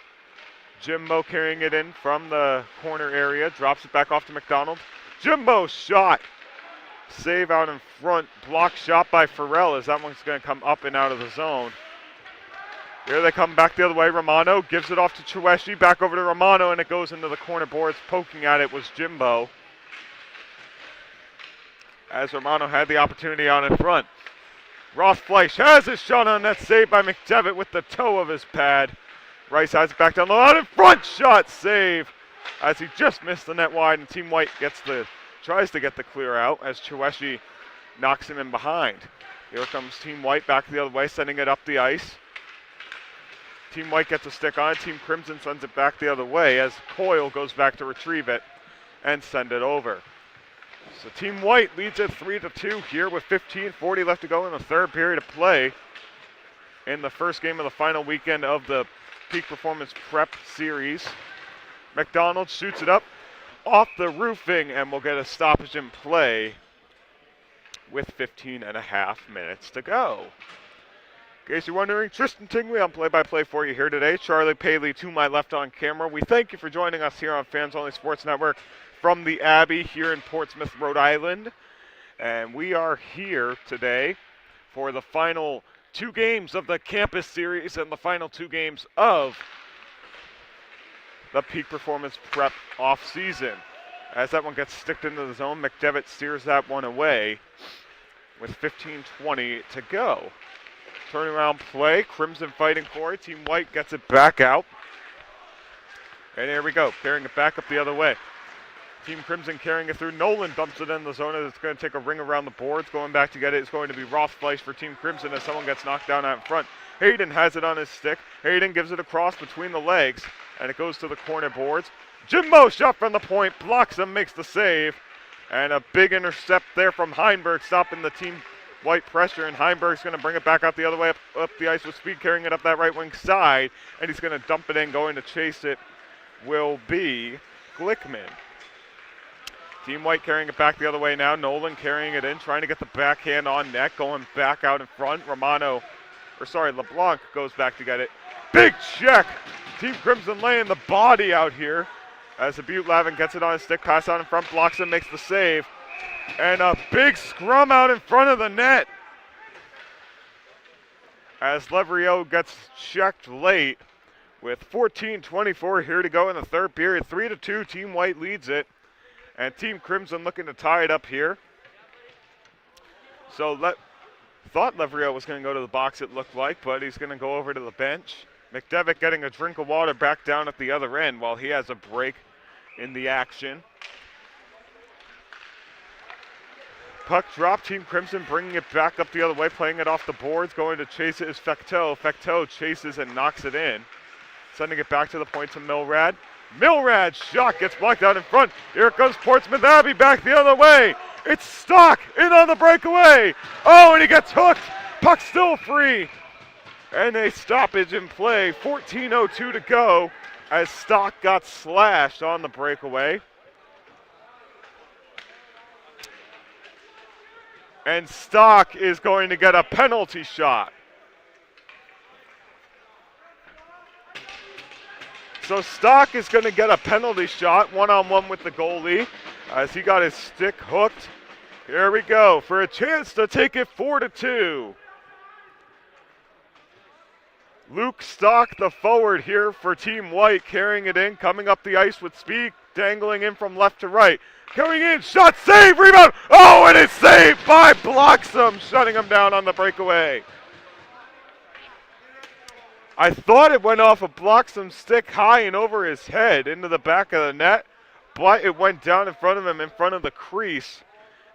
Jimbo carrying it in from the corner area, drops it back off to McDonald. Jimbo shot. Save out in front, block shot by Farrell as that one's going to come up and out of the zone. Here they come back the other way. Romano gives it off to Chueshi, back over to Romano, and it goes into the corner boards. Poking at it was Jimbo, as Romano had the opportunity on in front. Rothfleisch has his shot on net, saved by McDevitt with the toe of his pad. Rice has it back down the line in front, shot save as he just missed the net wide, and Team White tries to get the clear out as Chueshi knocks him in behind. Here comes Team White back the other way, sending it up the ice. Team White gets a stick on it. Team Crimson sends it back the other way as Coyle goes back to retrieve it and send it over. So Team White leads it 3-2 here with 15:40 left to go in the third period of play in the first game of the final weekend of the Peak Performance Prep Series. McDonald shoots it up off the roofing and will get a stoppage in play with 15.5 minutes to go. In case you're wondering, Tristan Tingley on play-by-play for you here today. Charlie Paley to my left on camera. We thank you for joining us here on Fans Only Sports Network from the Abbey here in Portsmouth, Rhode Island. And we are here today for the final two games of the campus series and the final two games of the Peak Performance Prep off-season. As that one gets sticked into the zone, McDevitt steers that one away with 15:20 to go. Turnaround play, Crimson fighting for it. Team White gets it back out. And here we go, carrying it back up the other way. Team Crimson carrying it through. Nolan dumps it in the zone as it's going to take a ring around the boards. Going back to get it is going to be Rothfleisch for Team Crimson as someone gets knocked down out in front. Hayden has it on his stick. Hayden gives it across between the legs, and it goes to the corner boards. Jimbo shot from the point, blocks him, makes the save. And a big intercept there from Heinberg, stopping the Team White pressure, and Heinberg's going to bring it back out the other way, up the ice with speed, carrying it up that right wing side, and he's going to dump it in. Going to chase it will be Glickman. Team White carrying it back the other way now. Nolan carrying it in, trying to get the backhand on net, going back out in front. Romano LeBlanc goes back to get it. Big check. Team Crimson laying the body out here as Butte Lavin gets it on his stick, pass out in front, blocks him, makes the save. And a big scrum out in front of the net as Leverio gets checked late with 14:24 here to go in the third period. 3-2, Team White leads it. And Team Crimson looking to tie it up here. So thought Leverio was going to go to the box, it looked like, but he's going to go over to the bench. McDevitt getting a drink of water back down at the other end while he has a break in the action. Puck drop, Team Crimson bringing it back up the other way, playing it off the boards, going to chase it is Fecteau. Fecteau chases and knocks it in. Sending it back to the point to Milrad. Milrad's shot gets blocked out in front. Here comes Portsmouth Abbey back the other way. It's Stock in on the breakaway. Oh, and he gets hooked. Puck still free. And a stoppage in play. 14:02 to go as Stock got slashed on the breakaway. And Stock is going to get a penalty shot. So Stock is going to get a penalty shot, one-on-one with the goalie, as he got his stick hooked. Here we go for a chance to take it 4-2. Luke Stock, the forward here for Team White, carrying it in, coming up the ice with speed, dangling in from left to right. Coming in, shot, save, rebound. Oh, and it's saved by Bloxham, shutting him down on the breakaway. I thought it went off a Bloxham stick high and over his head into the back of the net, but it went down in front of him, in front of the crease.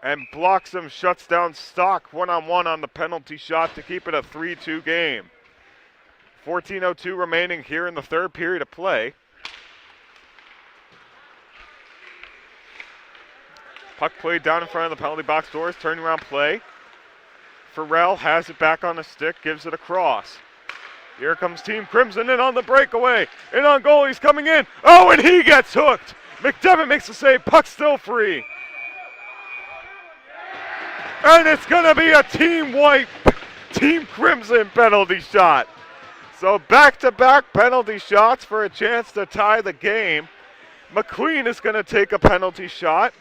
And Bloxham shuts down Stock one-on-one on the penalty shot to keep it a 3-2 game. 14:02 remaining here in the third period of play. Puck played down in front of the penalty box doors, turning around play. Farrell has it back on the stick, gives it across. Here comes Team Crimson in on the breakaway. In on goal, he's coming in. Oh, and he gets hooked. McDevitt makes the save, puck still free. And it's going to be a Team White, Team Crimson penalty shot. So back-to-back penalty shots for a chance to tie the game. McLean is going to take a penalty shot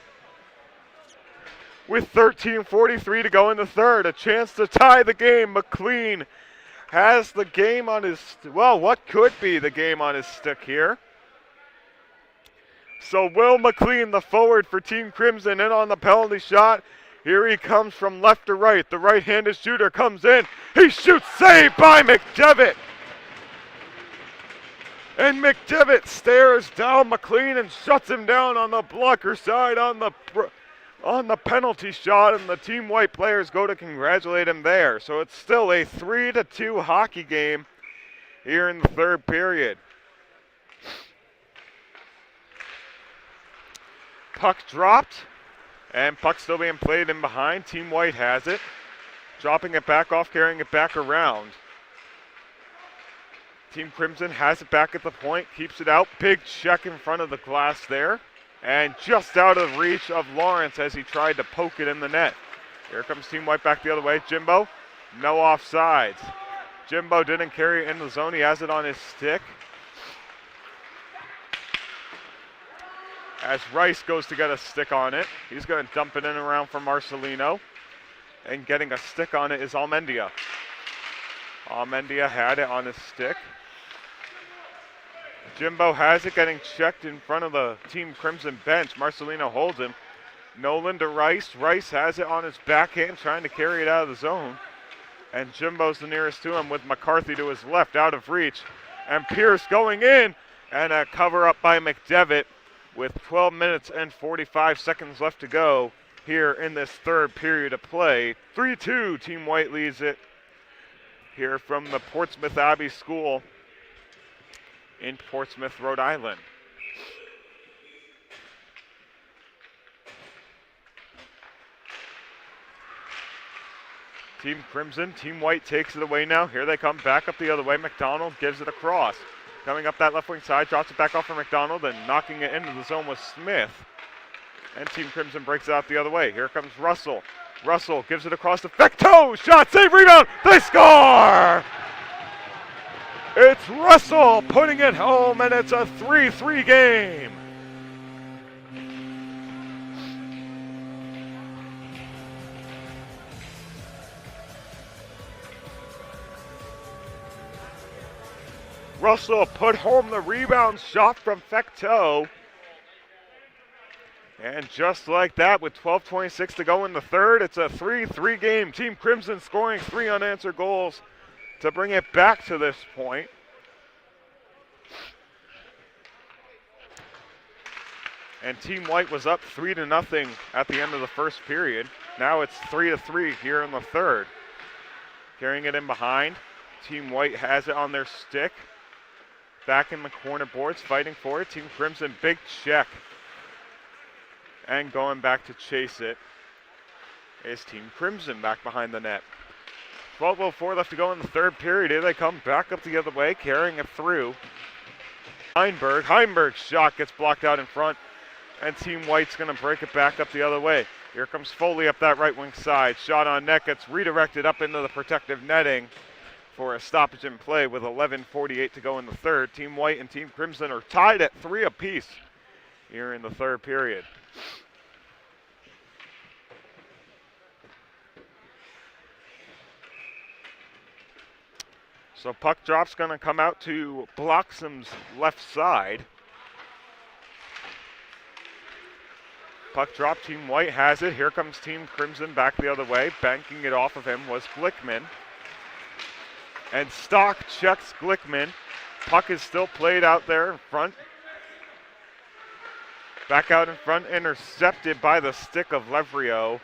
with 13:43 to go in the third. A chance to tie the game. McLean has the game on his, well, what could be the game on his stick here. So Will McLean, the forward for Team Crimson, in on the penalty shot. Here he comes from left to right. The right-handed shooter comes in. He shoots, saved by McDevitt. And McDevitt stares down McLean and shuts him down on the blocker side on the penalty shot, and the Team White players go to congratulate him there. So it's still a 3-2 hockey game here in the third period. Puck dropped, and puck still being played in behind. Team White has it, dropping it back off, carrying it back around. Team Crimson has it back at the point, keeps it out. Big check in front of the glass there. And just out of reach of Lawrence as he tried to poke it in the net. Here comes Team White back the other way. Jimbo, no offsides. Jimbo didn't carry it in the zone. He has it on his stick. As Rice goes to get a stick on it, he's going to dump it in around for Marcelino. And getting a stick on it is Almendia. Almendia had it on his stick. Jimbo has it, getting checked in front of the Team Crimson bench. Marcelino holds him. Nolan to Rice. Rice has it on his backhand, trying to carry it out of the zone. And Jimbo's the nearest to him with McCarthy to his left, out of reach. And Pierce going in, and a cover up by McDevitt with 12 minutes and 45 seconds left to go here in this third period of play. 3-2, Team White leads it here from the Portsmouth Abbey School in Portsmouth, Rhode Island. Team Crimson, Team White takes it away now. Here they come back up the other way. McDonald gives it across. Coming up that left wing side, drops it back off for McDonald and knocking it into the zone with Smith. And Team Crimson breaks it out the other way. Here comes Russell. Russell gives it across to Fecteau. Shot, save, rebound. They score! It's Russell putting it home, and it's a 3-3 game. Russell put home the rebound shot from Fecteau. And just like that, with 12:26 to go in the third, it's a 3-3 game. Team Crimson scoring 3 unanswered goals to bring it back to this point. And Team White was up 3-0 at the end of the first period. Now it's 3-3 here in the third. Carrying it in behind. Team White has it on their stick. Back in the corner boards, fighting for it. Team Crimson, big check. And going back to chase it is Team Crimson back behind the net. 12:04 left to go in the third period. Here they come back up the other way, carrying it through. Heinberg's shot gets blocked out in front, and Team White's going to break it back up the other way. Here comes Foley up that right wing side. Shot on net gets redirected up into the protective netting for a stoppage in play with 11:48 to go in the third. Team White and Team Crimson are tied at 3 apiece here in the third period. So puck drop's going to come out to Bloxham's left side. Puck drop, Team White has it. Here comes Team Crimson back the other way. Banking it off of him was Glickman. And Stock checks Glickman. Puck is still played out there in front. Back out in front, intercepted by the stick of Levrio.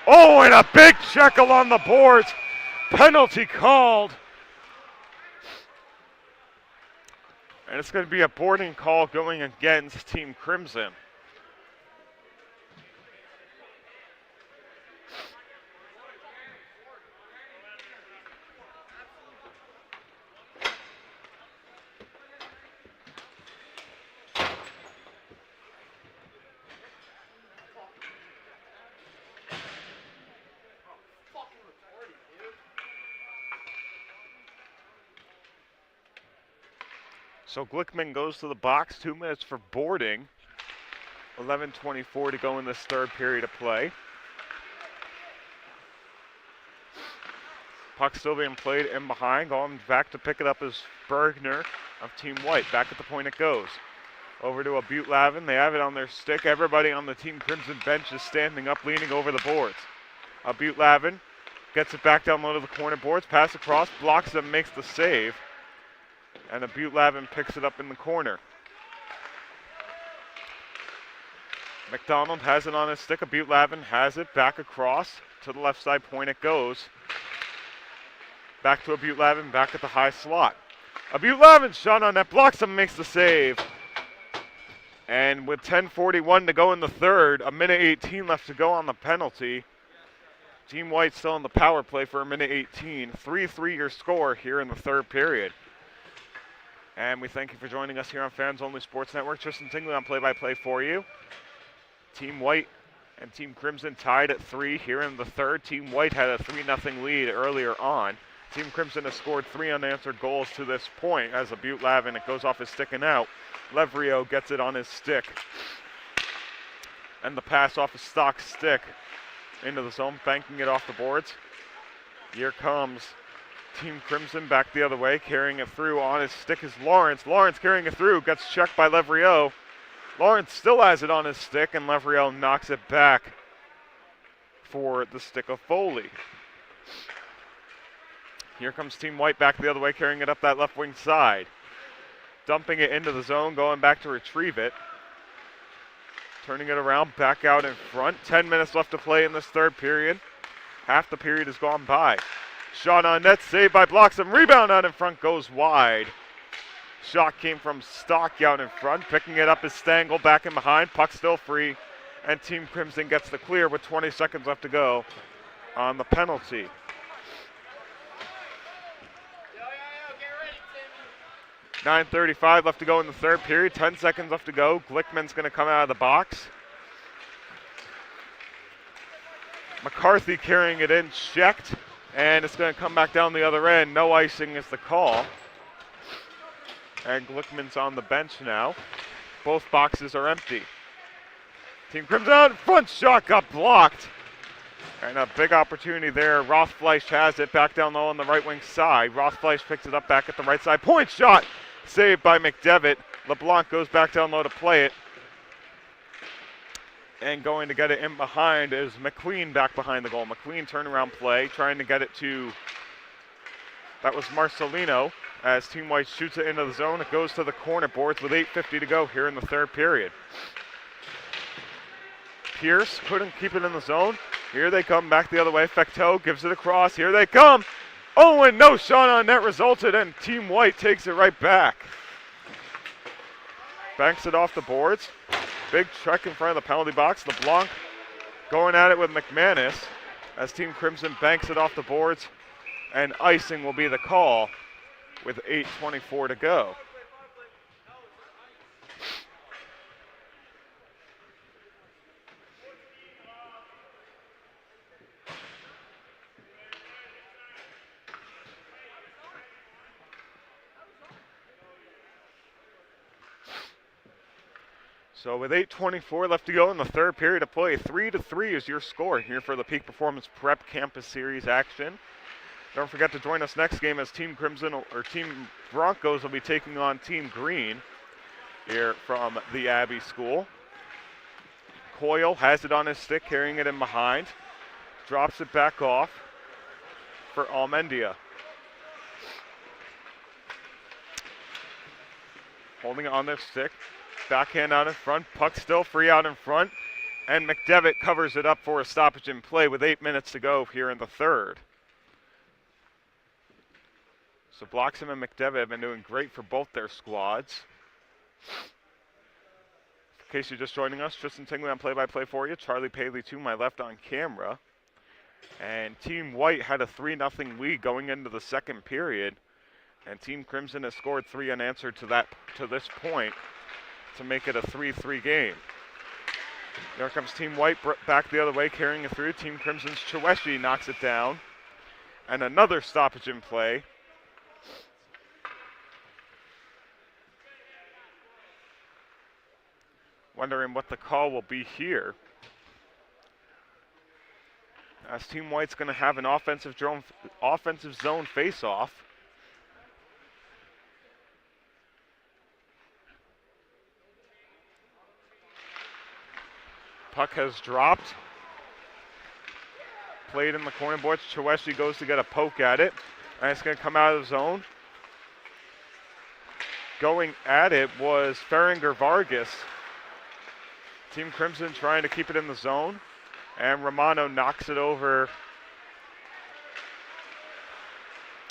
Oh, and a big check along the boards. Penalty called. And it's going to be a boarding call going against Team Crimson. So Glickman goes to the box, 2 minutes for boarding. 11:24 to go in this third period of play. Puck still being played in behind. Going back to pick it up is Bergner of Team White. Back at the point it goes. Over to a Butte Lavin. They have it on their stick. Everybody on the Team Crimson bench is standing up, leaning over the boards. A Butte Lavin gets it back down low to the corner boards. Pass across, blocks them, makes the save. And a Butte Lavin picks it up in the corner. McDonald has it on his stick. A Butte Lavin has it back across to the left side point it goes. Back to a Butte Lavin, back at the high slot. A Butte Lavin shot on net, blocks him, makes the save. And with 10:41 to go in the third, a minute 18 left to go on the penalty. Team White still in the power play for a minute 18. 3-3 your score here in the third period. And we thank you for joining us here on Fans Only Sports Network. Tristan Tingley on play-by-play for you. Team White and Team Crimson tied at 3 here in the third. Team White had a 3-0 lead earlier on. Team Crimson has scored 3 unanswered goals to this point as a Butte Lavin. It goes off his stick and out. Levrio gets it on his stick. And the pass off his Stock's stick into the zone, banking it off the boards. Here comes Team Crimson back the other way, carrying it through. On his stick is Lawrence. Lawrence carrying it through, gets checked by Levrio. Lawrence still has it on his stick, and Levrio knocks it back for the stick of Foley. Here comes Team White back the other way, carrying it up that left wing side. Dumping it into the zone, going back to retrieve it. Turning it around, back out in front. 10 minutes left to play in this third period. Half the period has gone by. Shot on net, saved by Bloxham. Rebound out in front, goes wide. Shot came from Stock out in front. Picking it up is Stengel back in behind. Puck still free. And Team Crimson gets the clear with 20 seconds left to go on the penalty. 9:35 left to go in the third period. 10 seconds left to go. Glickman's going to come out of the box. McCarthy carrying it in, checked. And it's going to come back down the other end. No icing is the call. And Glickman's on the bench now. Both boxes are empty. Team Crimson out in front, shot got blocked. And a big opportunity there. Rothfleisch has it back down low on the right wing side. Rothfleisch picks it up back at the right side. Point shot saved by McDevitt. LeBlanc goes back down low to play it. And going to get it in behind is McQueen back behind the goal. McQueen turnaround play, trying to get it to, that was Marcelino. As Team White shoots it into the zone, it goes to the corner boards with 8:50 to go here in the third period. Pierce couldn't keep it in the zone. Here they come back the other way. Fecteau gives it across. Here they come. Oh, and no shot on net resulted, and Team White takes it right back. Banks it off the boards. Big check in front of the penalty box. LeBlanc going at it with McManus as Team Crimson banks it off the boards, and icing will be the call with 8:24 to go. So with 8:24 left to go in the third period of play, 3-3 is your score here for the Peak Performance Prep Campus Series action. Don't forget to join us next game as Team Crimson or Team Broncos will be taking on Team Green here from the Abbey School. Coyle has it on his stick, carrying it in behind. Drops it back off for Almendia. Holding it on their stick. Backhand out in front, puck still free out in front, and McDevitt covers it up for a stoppage in play with 8 minutes to go here in the third. So Bloxham and McDevitt have been doing great for both their squads. In case you're just joining us, Tristan Tingley on play-by-play for you. Charlie Paley to my left on camera. And Team White had a 3-0 lead going into the second period, and Team Crimson has scored 3 unanswered to this point to make it a 3-3 game. Here comes Team White back the other way, carrying it through. Team Crimson's Cheweshi knocks it down. And another stoppage in play. Wondering what the call will be here. As Team White's going to have an offensive zone face-off. Puck has dropped. Played in the corner boards. Cheweshi goes to get a poke at it. And it's going to come out of the zone. Going at it was Ferringer Vargas. Team Crimson trying to keep it in the zone. And Romano knocks it over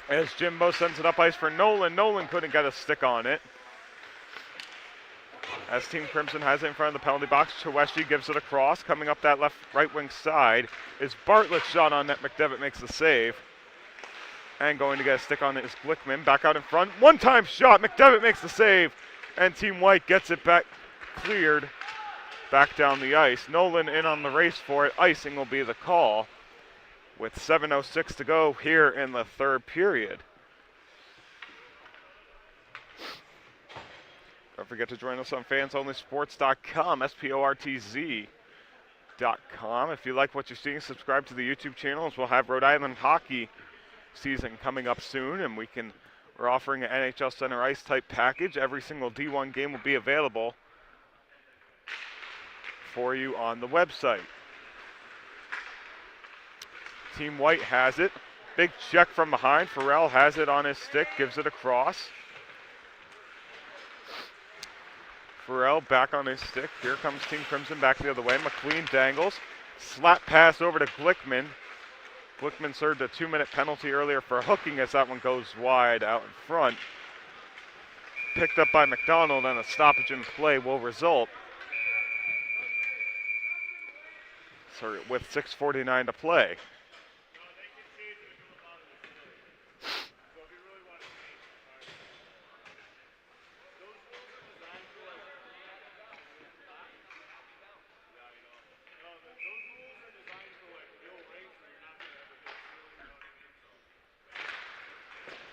as Jimbo sends it up ice for Nolan. Nolan couldn't get a stick on it. As Team Crimson has it in front of the penalty box, Cheweshi gives it across. Coming up that right wing side is Bartlett's shot on net. McDevitt makes the save. And going to get a stick on it is Glickman. Back out in front. One-time shot. McDevitt makes the save. And Team White gets it back cleared back down the ice. Nolan in on the race for it. Icing will be the call with 7:06 to go here in the third period. Don't forget to join us on fansonlysports.com, sportz.com. If you like what you're seeing, subscribe to the YouTube channel, as we'll have Rhode Island hockey season coming up soon, and we're offering an NHL Center Ice type package. Every single D1 game will be available for you on the website. Team White has it. Big check from behind. Farrell has it on his stick, gives it across. Farrell back on his stick. Here comes Team Crimson back the other way. McQueen dangles. Slap pass over to Glickman. Glickman served a 2-minute penalty earlier for hooking as that one goes wide out in front. Picked up by McDonald, and a stoppage in play will result. So with 6:49 to play.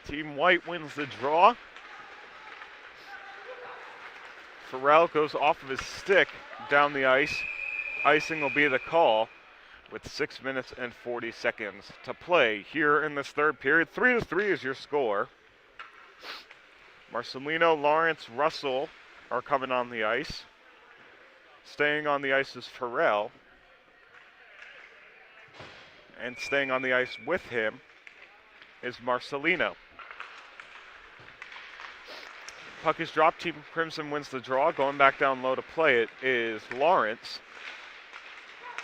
Team White wins the draw. Farrell goes off of his stick down the ice. Icing will be the call with 6 minutes and 40 seconds to play here in this third period. 3-3 is your score. Marcelino, Lawrence, Russell are coming on the ice. Staying on the ice is Farrell. And staying on the ice with him is Marcelino. Puck is dropped. Team Crimson wins the draw. Going back down low to play it is Lawrence.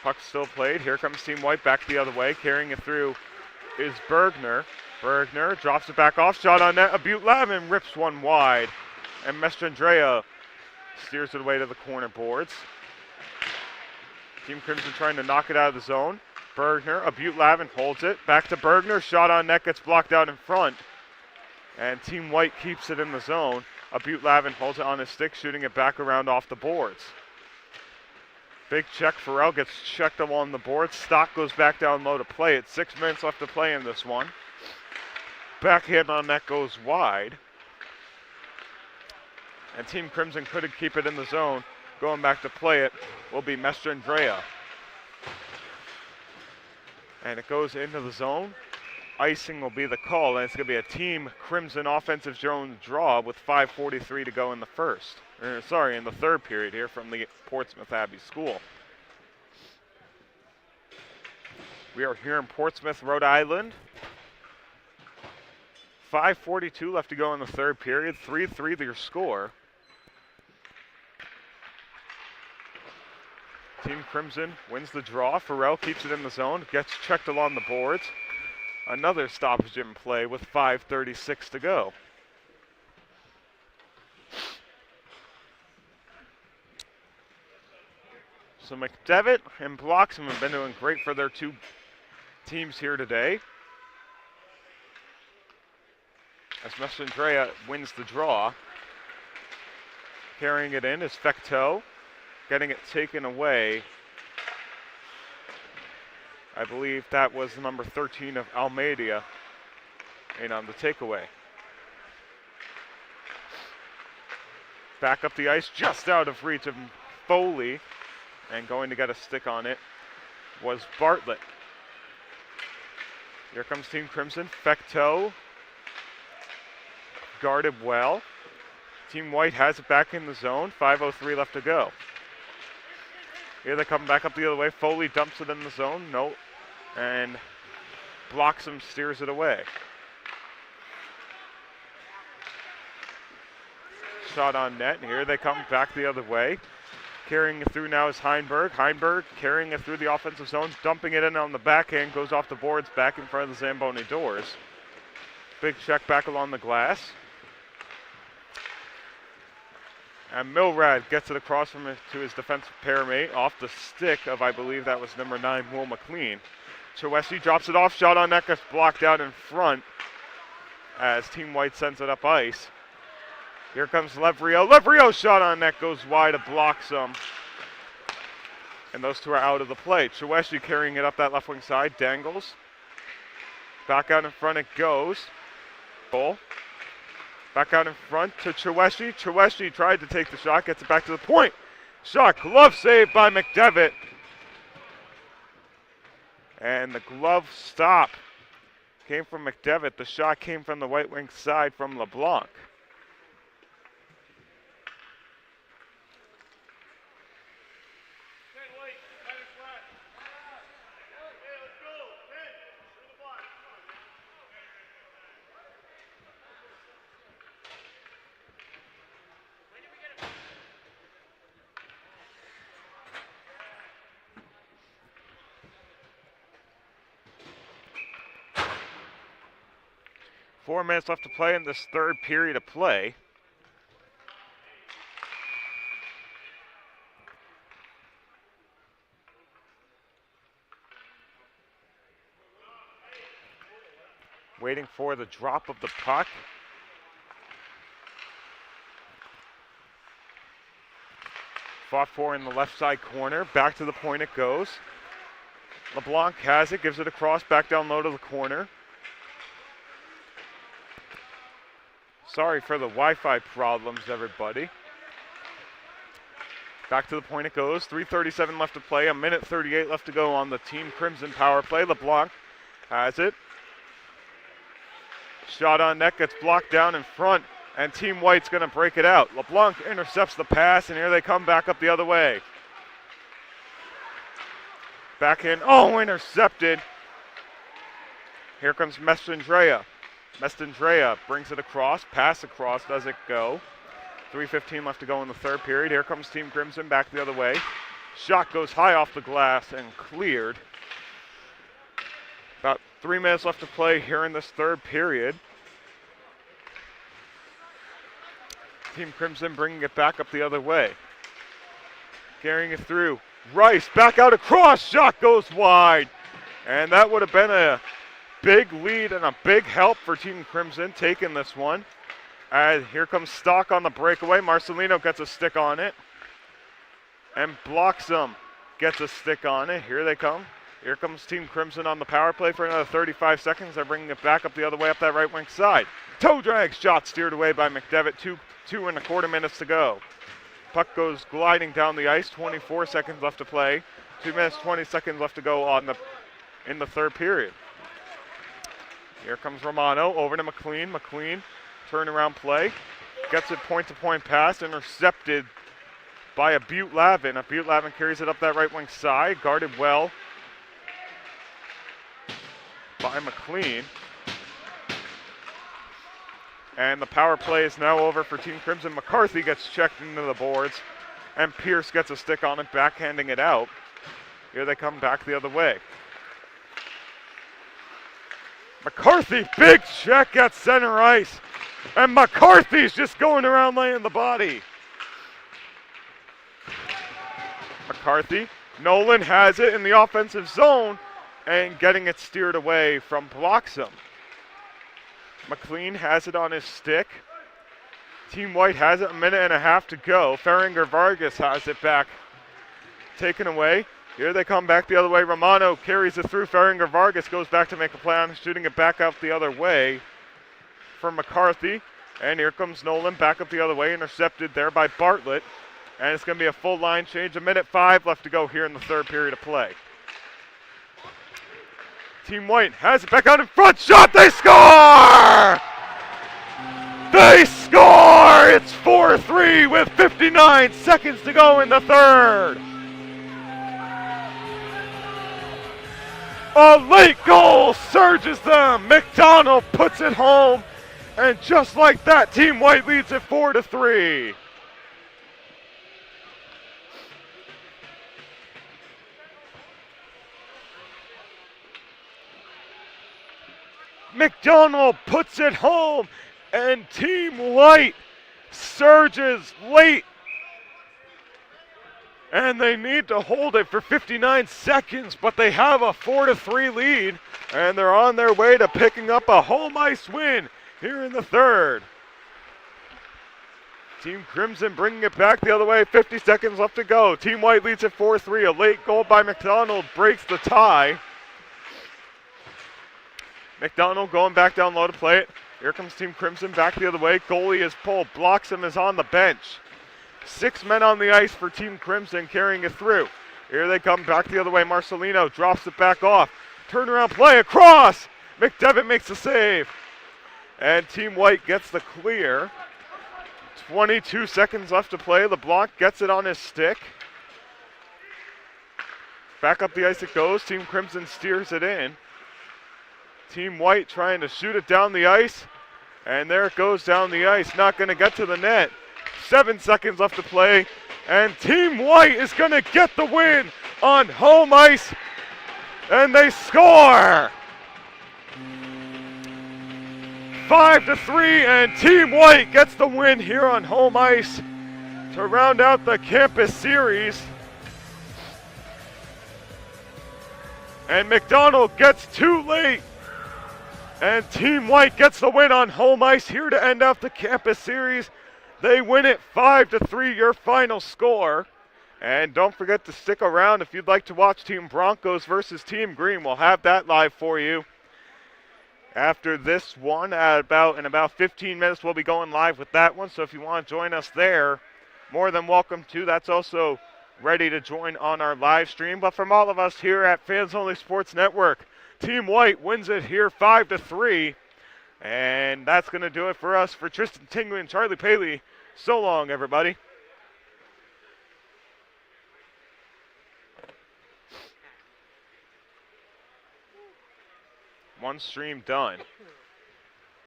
Puck still played. Here comes Team White back the other way. Carrying it through is Bergner. Bergner drops it back off. Shot on net. Butte-Lavin rips one wide. And Mestrandrea steers it away to the corner boards. Team Crimson trying to knock it out of the zone. Bergner, Butte-Lavin holds it. Back to Bergner. Shot on net gets blocked out in front. And Team White keeps it in the zone. Butte-Lavin holds it on his stick, shooting it back around off the boards. Big check. Farrell gets checked along the boards. Stock goes back down low to play it. 6 minutes left to play in this one. Backhand on net goes wide. And Team Crimson couldn't keep it in the zone. Going back to play it will be Mestrandrea. And it goes into the zone. Icing will be the call, and it's going to be a Team Crimson offensive zone draw with 5:43 to go in the in the third period here from the Portsmouth Abbey School. We are here in Portsmouth, Rhode Island. 5:42 left to go in the third period. 3-3 your score. Team Crimson wins the draw. Farrell keeps it in the zone, gets checked along the boards. Another stoppage in play with 5:36 to go. So McDevitt and Bloxham have been doing great for their two teams here today. As Mestrandrea wins the draw. Carrying it in is Fecteau. Getting it taken away. I believe that was the number 13 of Almeida in on the takeaway. Back up the ice, just out of reach of Foley, and going to get a stick on it was Bartlett. Here comes Team Crimson. Fecteau guarded well. Team White has it back in the zone. 5:03 left to go. Here they come back up the other way. Foley dumps it in the zone. No. And Bloxham steers it away. Shot on net. And here they come back the other way. Carrying it through now is Heinberg. Heinberg carrying it through the offensive zone. Dumping it in on the backhand. Goes off the boards back in front of the Zamboni doors. Big check back along the glass. And Milrad gets it across from it to his defensive pairmate off the stick of, I believe that was number 9, Will McLean. Chewesi drops it off. Shot on net gets blocked out in front as Team White sends it up ice. Here comes Levrio. Levrio shot on net goes wide. It blocks him. And those two are out of the play. Chewesi carrying it up that left wing side. Dangles. Back out in front it goes. Goal. Back out in front to Chewesi. Chewesi tried to take the shot, gets it back to the point. Shot, glove save by McDevitt. And the glove stop came from McDevitt. The shot came from the right wing side from LeBlanc. Four minutes left to play in this third period of play. Waiting for the drop of the puck. Fought for in the left side corner. Back to the point it goes. LeBlanc has it, gives it across, back down low to the corner. Sorry for the Wi-Fi problems, everybody. Back to the point it goes. 3:37 left to play. 1:38 left to go on the Team Crimson power play. LeBlanc has it. Shot on net gets blocked down in front, and Team White's going to break it out. LeBlanc intercepts the pass, and here they come back up the other way. Back in. Oh, intercepted. Here comes Mestandrea. Mestandrea brings it across. Pass across. Does it go? 3:15 left to go in the third period. Here comes Team Crimson back the other way. Shot goes high off the glass and cleared. About 3 minutes left to play here in this third period. Team Crimson bringing it back up the other way. Carrying it through. Rice back out across. Shot goes wide. And that would have been a big lead and a big help for Team Crimson taking this one. And here comes Stock on the breakaway. Marcelino gets a stick on it. And blocks him. Gets a stick on it. Here they come. Here comes Team Crimson on the power play for another 35 seconds. They're bringing it back up the other way up that right wing side. Toe drag shot steered away by McDevitt. 2.25 minutes to go. Puck goes gliding down the ice. 24 seconds left to play. 2 minutes, 20 seconds left to go in the third period. Here comes Romano over to McLean. McLean, turnaround play. Gets it point-to-point pass. Intercepted by a Butte Lavin. Butte Lavin carries it up that right wing side. Guarded well by McLean. And the power play is now over for Team Crimson. McCarthy gets checked into the boards. And Pierce gets a stick on it, backhanding it out. Here they come back the other way. McCarthy, big check at center ice. And McCarthy's just going around laying the body. McCarthy, Nolan has it in the offensive zone and getting it steered away from Bloxham. McLean has it on his stick. Team White has it, 1.5 minutes to go. Ferringer Vargas has it back, taken away. Here they come back the other way. Romano carries it through. Ferringer Vargas goes back to make a play on shooting it back out the other way for McCarthy. And here comes Nolan back up the other way, intercepted there by Bartlett. And it's going to be a full line change. 1.5 minutes left to go here in the third period of play. Team White has it back out in front. Shot, they score! They score! It's 4-3 with 59 seconds to go in the third. A late goal surges them. McDonald puts it home. And just like that, Team White leads it 4-3. McDonald puts it home, and Team White surges late. And they need to hold it for 59 seconds, but they have a 4-3 lead, and they're on their way to picking up a home ice win here in the third. Team Crimson bringing it back the other way, 50 seconds left to go. Team White leads at 4-3. A late goal by McDonald breaks the tie. McDonald going back down low to play it. Here comes Team Crimson back the other way. Goalie is pulled. Bloxham is on the bench. 6 men on the ice for Team Crimson carrying it through. Here they come back the other way. Marcelino drops it back off. Turnaround play across. McDevitt makes the save. And Team White gets the clear. 22 seconds left to play. LeBlanc gets it on his stick. Back up the ice it goes. Team Crimson steers it in. Team White trying to shoot it down the ice. And there it goes down the ice. Not going to get to the net. 7 seconds left to play. And Team White is going to get the win on home ice. And they score! 5-3, and Team White gets the win here on home ice to round out the campus series. And McDonald gets too late. And Team White gets the win on home ice here to end out the campus series. They win it 5-3, your final score. And don't forget to stick around if you'd like to watch Team Broncos versus Team Green. We'll have that live for you. after this one in about 15 minutes. We'll be going live with that one. So if you want to join us there, more than welcome to. That's also ready to join on our live stream. But from all of us here at Fans Only Sports Network, Team White wins it here 5-3. And that's going to do it for us. For Tristan Tingley and Charlie Paley, so long, everybody. One stream done.